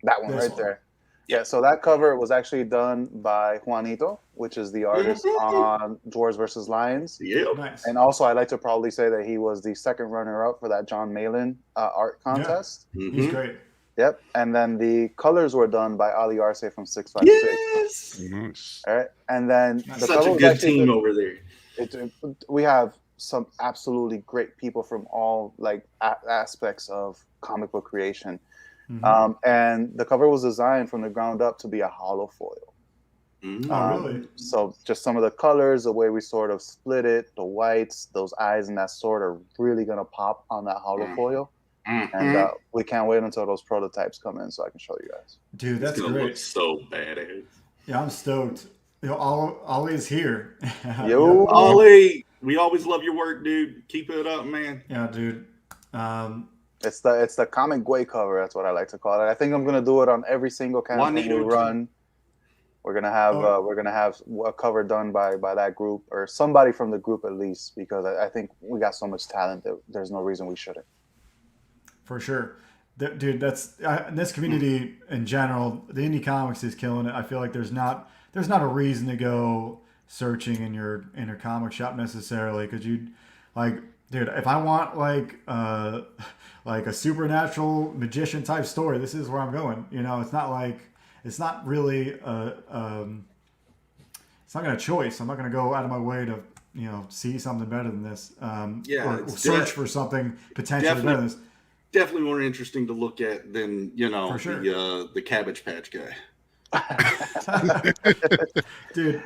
That one This right one. there. Yeah, so that cover was actually done by Juanito, which is the artist on Dwarves versus Lions. Yeah. Nice. And also, I'd like to probably say that he was the second runner-up for that John Malin art contest. He's great. Yep. And then the colors were done by Ali Arce from 656. Yes. Nice. All right. And then the Such cover a was good actually team over there. we have some absolutely great people from all aspects of comic book creation. And the cover was designed from the ground up to be a hollow foil. Oh, really? So just some of the colors, the way we sort of split it, the whites, those eyes, and that sort of really gonna pop on that hollow foil. And we can't wait until those prototypes come in so I can show you guys. Dude, that's It's gonna great. look so badass. Yeah, I'm stoked. Ollie's here. Yo, Ollie, we always love your work, dude. Keep it up, man. Yeah, dude. It's the comic Gway cover. That's what I like to call it. I think I'm gonna do it on every single campaign we run. We're gonna have a cover done by that group or somebody from the group at least, because I think we got so much talent that there's no reason we shouldn't. For sure. Dude, that's in this community in general. The indie comics is killing it. I feel like there's not a reason to go searching in your comic shop necessarily, because you like, dude, if I want like a supernatural magician type story, this is where I'm going. You know, it's not really it's not gonna choice. I'm not gonna go out of my way to see something better than this. Or search for something potentially better than this. Definitely more interesting to look at than For sure. the Cabbage Patch guy. Dude,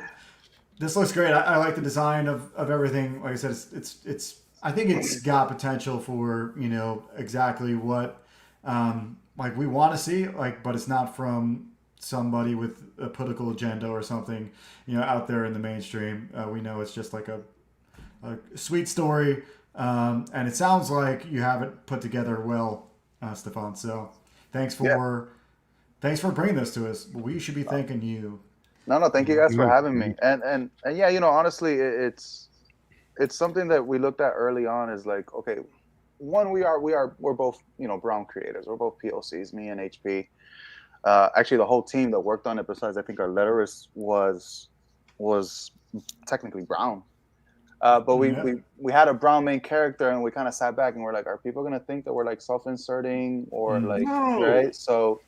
this looks great. I like the design of everything. Like I said, it's I think it's got potential for exactly what like we want to see, like, but it's not from somebody with a political agenda or something out there in the mainstream. We know it's just like a sweet story. And it sounds like you have it put together well, Stefan. So thanks for bringing this to us. We should be thanking you. No, thank you guys for having me. And yeah, honestly, it's something that we looked at early on. Is like, okay, one, we're both Brown creators. We're both POCs, me and HP. Actually, the whole team that worked on it, besides I think our letterist was technically Brown. But we had a Brown main character, and we kind of sat back and we're like, are people gonna think that we're like self-inserting or like right? So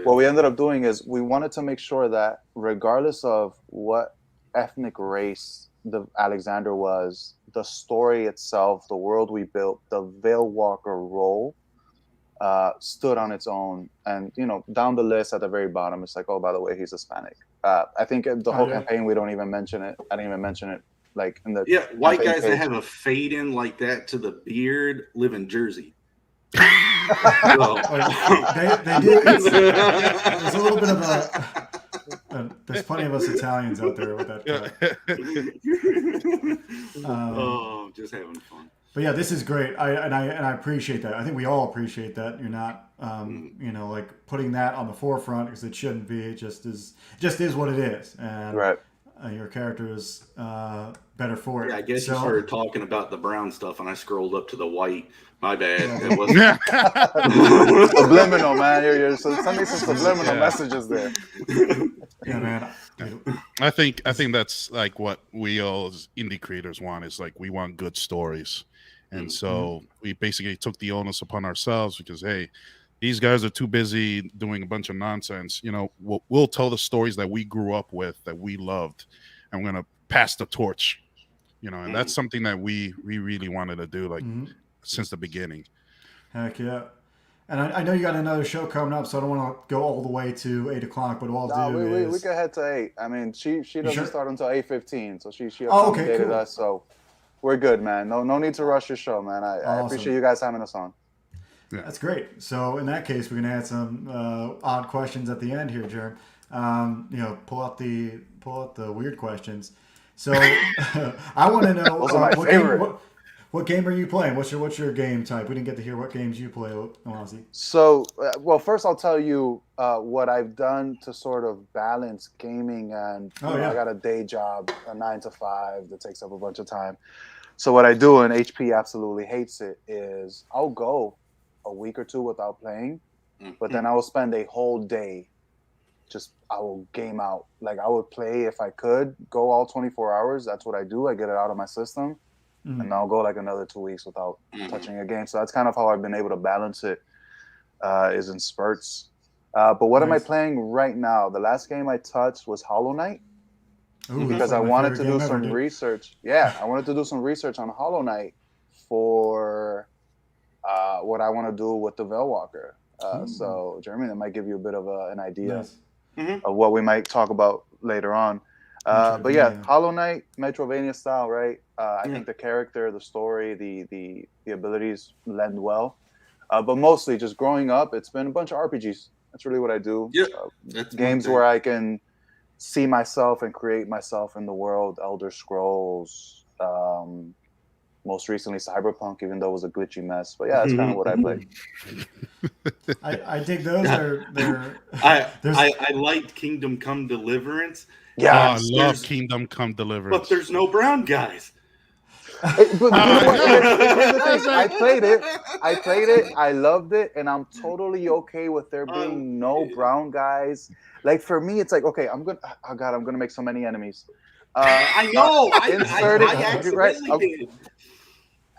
what we ended up doing is we wanted to make sure that regardless of what ethnic race the Alexander was, the story itself, the world we built, the VEILWALKER role stood on its own. And down the list at the very bottom, it's like, oh, by the way, he's Hispanic. I think the whole campaign we don't even mention it. I didn't even mention it. Like in the white guys that have a fade in like that to the beard live in Jersey. They do. There's a little bit of there's plenty of us Italians out there with that. Just having fun. But yeah, this is great. I appreciate that. I think we all appreciate that. You're not like putting that on the forefront, because it shouldn't be. It just is what it is. And right. Your character is better for it. Yeah, I guess you started talking about the brown stuff, and I scrolled up to the white. My bad. Yeah. It was subliminal, man. You're sending some subliminal messages there. Yeah, man. I think that's like what we all as indie creators want, is like we want good stories, and so we basically took the onus upon ourselves, because hey, these guys are too busy doing a bunch of nonsense. We'll tell the stories that we grew up with, that we loved, and we're gonna pass the torch. And that's something that we really wanted to do, like since the beginning. Heck yeah. And I know you got another show coming up, so I don't want to go all the way to 8 o'clock. But what I'll do is we can head to 8. I mean, she doesn't start until 8:15, so she accommodated us, so we're good, man. No need to rush your show, man. I appreciate you guys having us on. Yeah. That's great. So in that case, we're gonna add some odd questions at the end here, Jerm. Pull out the weird questions. So I want to know what game are you playing? What's your game type? We didn't get to hear what games you play, Ozzy. So well, first I'll tell you what I've done to sort of balance gaming and I got a day job, a 9 to 5 that takes up a bunch of time. So what I do, and HP absolutely hates it, is I'll go a week or two without playing, but then I will spend a whole day I will game out. Like I would play if I could go all 24 hours. That's what I do. I get it out of my system, and I'll go like another 2 weeks without touching a game. So that's kind of how I've been able to balance it, is in spurts. But what am I playing right now? The last game I touched was Hollow Knight, because I wanted to do some research. Yeah, I wanted to do some research on Hollow Knight for what I want to do with the VEILWALKER. So, Jeremy, that might give you a bit of an idea of what we might talk about later on. But yeah, Hollow Knight, Metrovania style, right? I think the character, the story, the abilities lend well. But mostly just growing up, it's been a bunch of RPGs. That's really what I do. Yeah, games where I can see myself and create myself in the world. Elder Scrolls, most recently Cyberpunk, even though it was a glitchy mess. But yeah, that's kind of what I played. I dig those. They're I liked Kingdom Come Deliverance. Yeah, I love Kingdom Come Deliverance. But there's no brown guys. But you know what? Here's the thing. I played it. I loved it, and I'm totally okay with there being no brown guys. Like for me, it's like, okay, I'm gonna make so many enemies. I know. I accidentally did.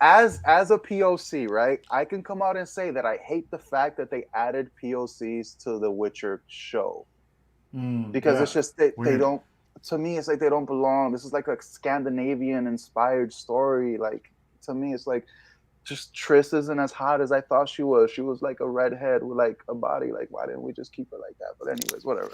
As a POC, right? I can come out and say that I hate the fact that they added POCs to the Witcher show because it's just they don't. To me, it's like they don't belong. This is like a Scandinavian-inspired story. Like to me, it's like just Triss isn't as hot as I thought she was. She was like a redhead with like a body. Like, why didn't we just keep her like that? But anyways, whatever.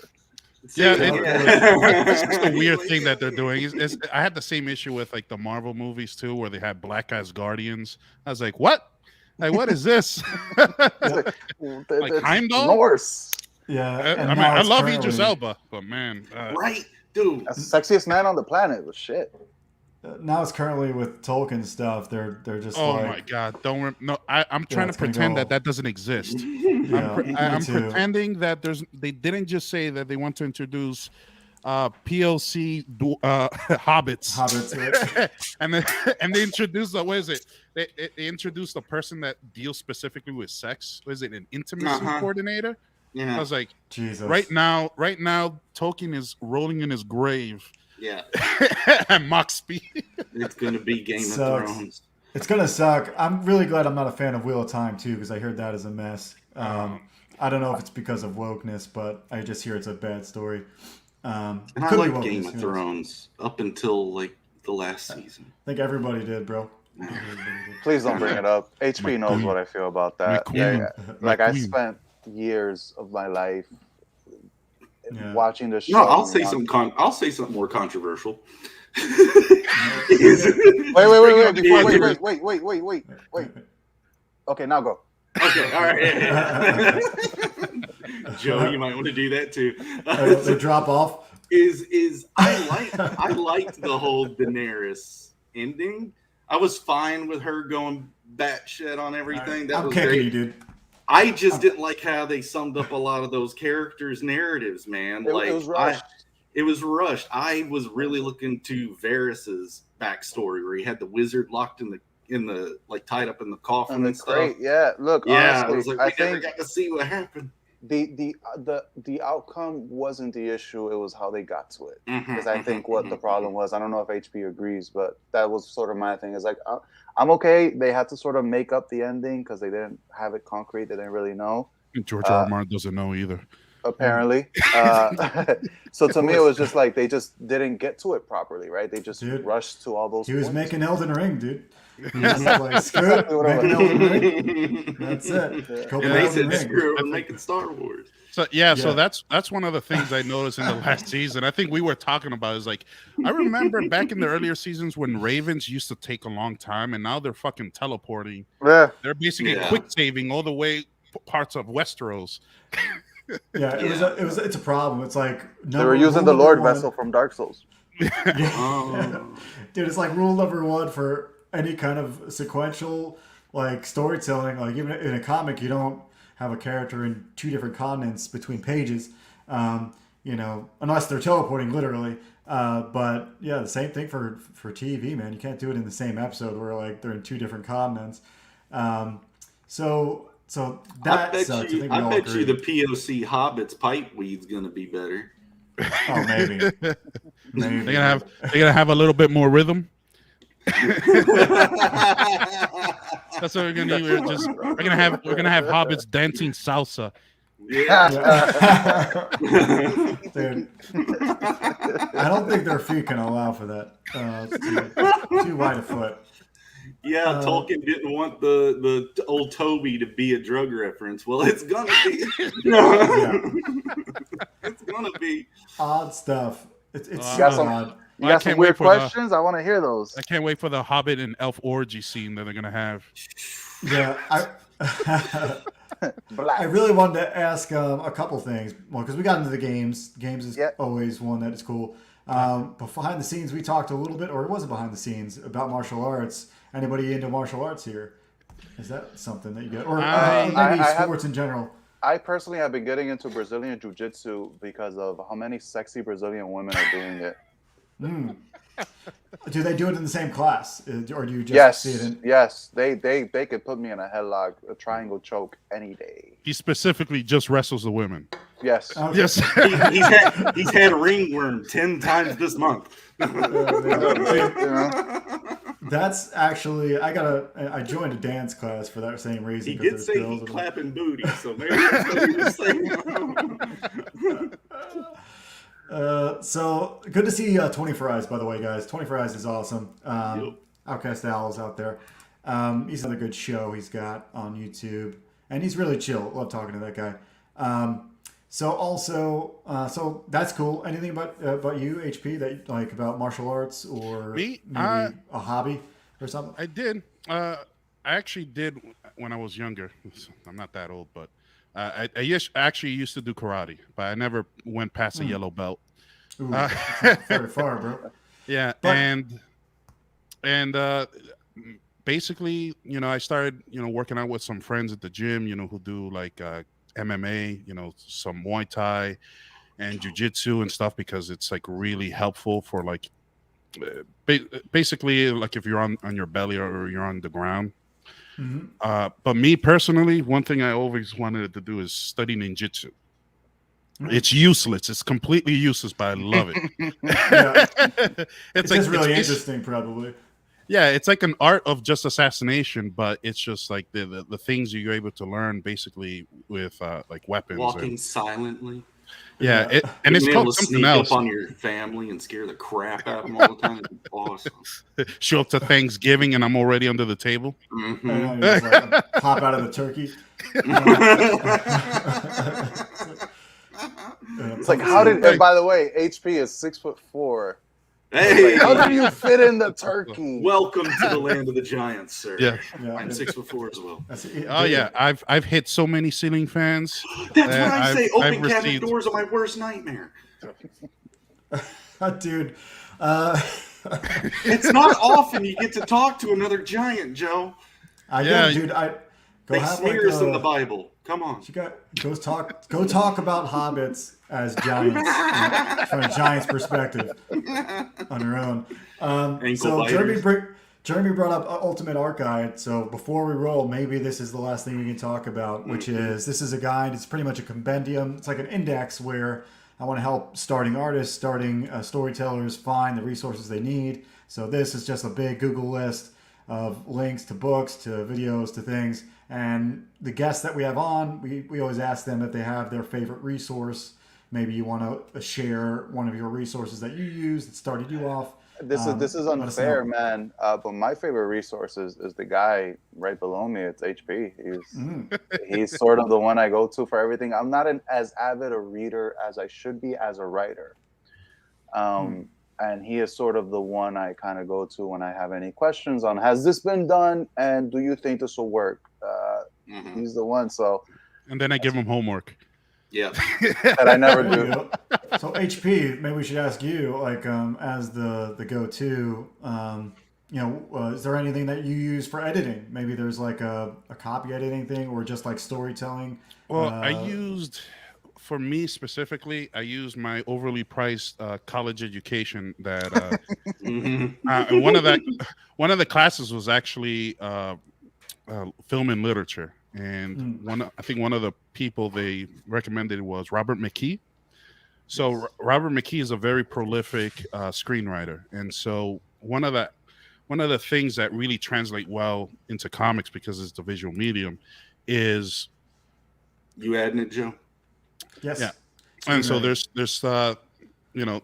Yeah, it's just a weird thing that they're doing. I had the same issue with like the Marvel movies too, where they had black guys Guardians. I was like, what? Like, what is this? Like Heimdall? Norse. Yeah, I mean, I love Idris Elba, but man, right, dude, that's the sexiest man on the planet. But shit. Now it's currently with Tolkien stuff. They're just. Oh like, my god! I'm trying to pretend that doesn't exist. Yeah, I'm pretending that they didn't just say that they want to introduce POC hobbits. Hobbits, right? and they introduced what is it? They introduced a person that deals specifically with sex. Was it an intimacy coordinator? Yeah. I was like, Jesus. Right now, Tolkien is rolling in his grave. Yeah. At Mach speed. It's gonna be Game of Thrones. It's gonna suck. I'm really glad I'm not a fan of Wheel of Time too, because I heard that is a mess. I don't know if it's because of wokeness, but I just hear it's a bad story. And I like Game of Thrones up until like the last season. I think everybody did, bro. Please don't bring it up. HP knows what I feel about that. Like I spent years of my life watching the show. No, I'll say something. I'll say something more controversial. Wait. Okay, now go. Okay, all right. Joe, you might want to do that too. They drop off. I liked the whole Daenerys ending. I was fine with her going batshit on everything. That was great, you, dude. I just didn't like how they summed up a lot of those characters' narratives, man. It was rushed. It was rushed. I was really looking to Varys's backstory, where he had the wizard locked in the like tied up in the coffin and stuff. Great. Yeah, look. Yeah, honestly, I was like, we never got to see what happened. The outcome wasn't the issue. It was how they got to it. Because I think what the problem was, I don't know if HP agrees, but that was sort of my thing. It's like, I'm okay. They had to sort of make up the ending because they didn't have it concrete. They didn't really know. George R. R. Martin doesn't know either. Apparently. So to me, it was just like they just didn't get to it properly, right? They just rushed to all those He was points. making Elden Ring, dude. He was like, screw it, making Elden Ring. That's it. And they said, screw it, we're making Star Wars. So so that's one of the things I noticed in the last season. I think we were talking about is like, I remember back in the earlier seasons when Ravens used to take a long time, and now they're fucking teleporting. Yeah. They're basically quick saving all the way parts of Westeros. It's a problem. It's like they were using the Lord vessel from Dark Souls. Dude, it's like rule number one for any kind of sequential like storytelling. Like even in a comic, you don't have a character in two different continents between pages. Unless they're teleporting literally. But yeah, the same thing for TV, man. You can't do it in the same episode where like they're in two different continents. So that sucks. I bet you the POC Hobbits pipe weed's gonna be better. Oh, maybe. They're gonna have a little bit more rhythm. That's what we're gonna do. We're gonna have hobbits dancing salsa. Yeah. Dude, I don't think their feet can allow for that. It's too wide a foot. Yeah, Tolkien didn't want the old Toby to be a drug reference. Well, it's gonna be. It's gonna be odd stuff. It's odd. You got some weird questions? I want to hear those. I can't wait for the Hobbit and elf orgy scene that they're gonna have. Yeah, I really wanted to ask a couple things. Well, because we got into the games. Games is always one that is cool. But behind the scenes, we talked a little bit, or it wasn't behind the scenes, about martial arts. Anybody into martial arts here? Is that something that you get, or I maybe have- sports in general? I personally have been getting into Brazilian Jiu-Jitsu because of how many sexy Brazilian women are doing it. Do they do it in the same class, or do you just Yes, see it in? yes, they could put me in a headlock, a triangle choke any day. He specifically just wrestles the women. Yes. Okay. Yes. He's had ringworm 10 times this month. You know? That's actually I joined a dance class for that same reason. He 'cause did there's say he girls that- clapping booty, so maybe that's what he was saying. So good to see 24 Eyes, by the way, guys. 24 Eyes is awesome. Yep. Outcast Owl's out there. He's another good show he's got on YouTube, and he's really chill. Love talking to that guy. So that's cool. Anything about you, HP, that you like about martial arts or Me? maybe a hobby or something? I did. I actually did when I was younger. I'm not that old, but actually used to do karate, but I never went past a yellow belt. Ooh, that's not very far, bro. Yeah, But- and basically, I started, working out with some friends at the gym, who do like MMA, some Muay Thai and Jiu-Jitsu and stuff, because it's like really helpful for like basically like if you're on your belly or you're on the ground. But me personally, one thing I always wanted to do is study ninjutsu. It's useless. It's completely useless, but I love it. Yeah. it's It's really interesting, probably. Yeah, it's like an art of just assassination, but it's just like the things you're able to learn basically with like weapons. Walking silently. Yeah, and it's Being able called to something sneak else. up on your family and scare the crap out of them all the time. It's awesome. Show up to Thanksgiving and I'm already under the table. Mhm. And I just, like, pop out of the turkey. It's like, how did? And by the way, HP is 6'4". Hey, How did you fit in the turkey? welcome to the land of the giants, sir. Yeah. Yeah, I'm 6'4" as well. Oh yeah, I've hit so many ceiling fans. That's what I say. Open I've cabinet received- doors are my worst nightmare. Dude. It's not often you get to talk to another giant, Joe. Dude. Go They have smear like us in the Bible. Come on. go talk about hobbits as giants from a giant's perspective on your own. Ankle So biters. Jeremy brought up Ultimate Art Guide. So before we roll, maybe this is the last thing we can talk about, which is this is a guide. It's pretty much a compendium. It's like an index where I want to help starting artists, starting storytellers find the resources they need. So this is just a big Google list of links to books, to videos, to things. And the guests that we have on, we always ask them if they have their favorite resource. Maybe you want to share one of your resources that you use that started you off. This is let us unfair, know. man. But my favorite resource is the guy right below me. It's HP. He's sort of the one I go to for everything. I'm not as avid a reader as I should be as a writer. And he is sort of the one I kind of go to when I have any questions on, has this been done? And do you think this will work? He's the one. So, and then I give them homework. Yeah. that I never There you do. go. So HP, maybe we should ask you, like, as the go-to. Is there anything that you use for editing? Maybe there's like a copy editing thing, or just like storytelling. Well, for me specifically, I used my overly priced college education. That and one of the classes was actually film and literature, and I think one of the people they recommended was Robert McKee. So Robert McKee is a very prolific screenwriter, and so one of the things that really translate well into comics, because it's the visual medium, is You adding it, Joe? Yes. Yeah. And so there's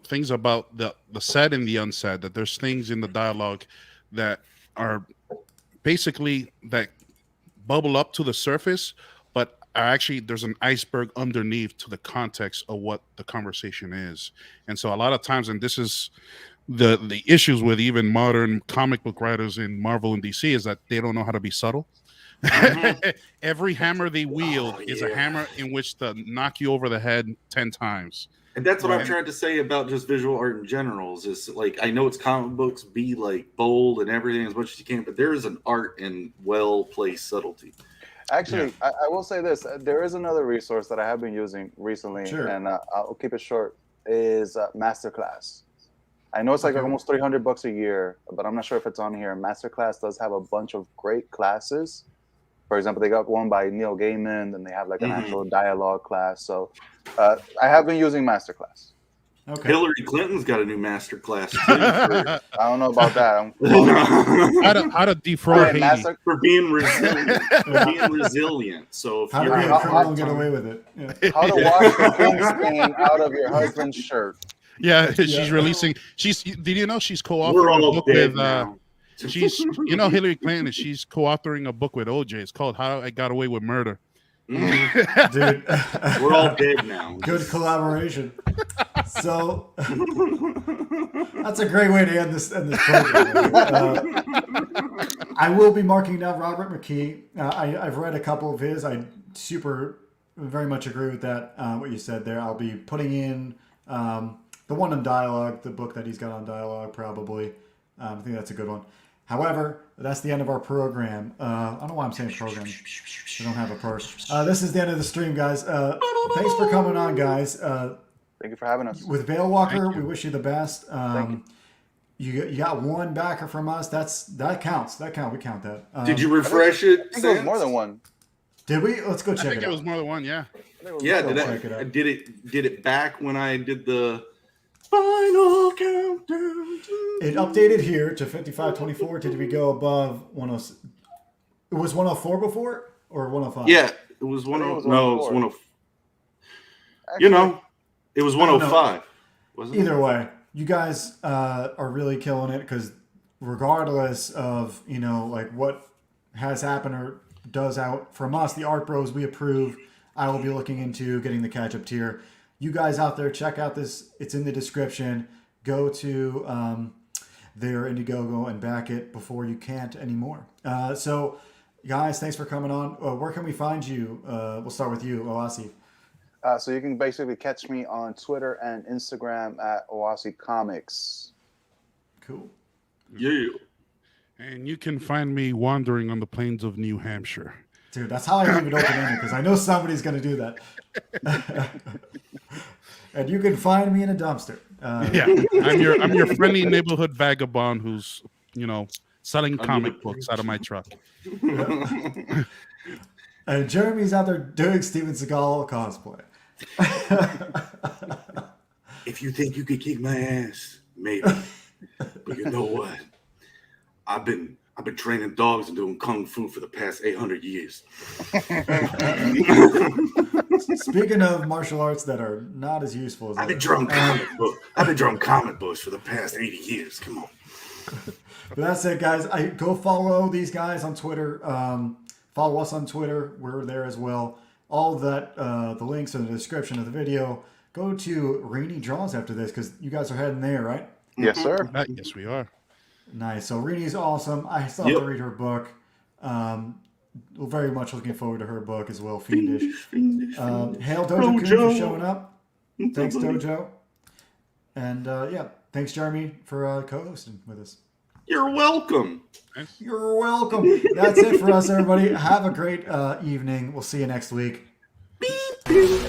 things about the said and the unsaid, that there's things in the dialogue that are basically that bubble up to the surface, but actually there's an iceberg underneath to the context of what the conversation is. And so a lot of times, and this is the issues with even modern comic book writers in Marvel and DC, is that they don't know how to be subtle. Every hammer they wield is a hammer in which to knock you over the head 10 times. And that's what Right. I've tried to say about just visual art in general. Is just like I know it's comic books, be like bold and everything as much as you can, but there is an art in well placed subtlety. Actually, I will say this: there is another resource that I have been using recently, Sure. and I'll keep it short. Is Masterclass. I know it's like Okay. almost $300 a year, but I'm not sure if it's on here. Masterclass does have a bunch of great classes. For example, they got one by Neil Gaiman, and they have like an actual dialogue class. So I have been using Masterclass. Okay. Hillary Clinton's got a new master class too for, I don't know about that. How to defraud Okay, Haiti. for being resilient. For being resilient. So if How to you're be a having a criminal hard and get time- away with it. Yeah. How to wash the pink stain out of your husband's shirt. Yeah, she's releasing. Did you know she's co-authoring we're a all book dead with? now. She's Hillary Clinton. She's co-authoring a book with OJ. It's called "How I Got Away with Murder." Mhm. Dude. We're all dead now. Good collaboration. So that's a great way to end this program. I will be marking down Robert McKee. I've read a couple of his. I very much agree with that. What you said there. I'll be putting in the one on dialogue, the book that he's got on dialogue, probably. I think that's a good one. However, that's the end of our program. I don't know why I'm saying program. We don't have a purse. This is the end of the stream, guys. Thanks for coming on, guys. Thank you for having us. With VEILWALKER, we wish you the best. You got one backer from us. That counts. We count that. Did you refresh it? I think it was more than one. Did we? Let's go I check think it it was out. more than one. Yeah. Yeah, Go did check it out. did it back when I did the final countdown? It updated here to 55:24. Did we go above 106? It was 104 before or 105? Yeah, it was I think it was 104. No, it was 104. 104. Actually, You know, it was I don't know. 105. Wasn't it? Either way, you guys are really killing it because regardless of like what has happened or does out from us, the Art Bros, we approve. I will be looking into getting the catch-up tier. You guys out there, check out this. It's in the description. Go to their Indiegogo and back it before you can't anymore. So, guys, thanks for coming on. Where can we find you? We'll start with you, Oasi. So you can basically catch me on Twitter and Instagram at Oasi Comics. Cool. Yeah. And you can find me wandering on the plains of New Hampshire. Dude, that's how I leave it open-ended because I know somebody's going to do that. And you can find me in a dumpster. Yeah, I'm your friendly neighborhood vagabond who's selling comic books out of my truck. And Jeremy's out there doing Steven Seagal cosplay. If you think you could kick my ass, maybe. But you know what? I've been training dogs and doing kung fu for the past 800 years. Speaking of martial arts that are not as useful as I've been drawing comic books for the past 80 years. Come on. But that's it, guys. Go follow these guys on Twitter. Follow us on Twitter. We're there as well. All of that, the links in the description of the video. Go to Rainy Draws after this because you guys are heading there, right? Yes, sir. Yes, we are. Nice. So Rini's awesome. I still have to read her book. Very much looking forward to her book as well. Fiendish. Hail Dojo Kun for showing up. Thanks, Dojo. And thanks, Jeremy, for co-hosting with us. You're welcome. You're welcome. That's it for us, everybody. Have a great evening. We'll see you next week. Beep, beep.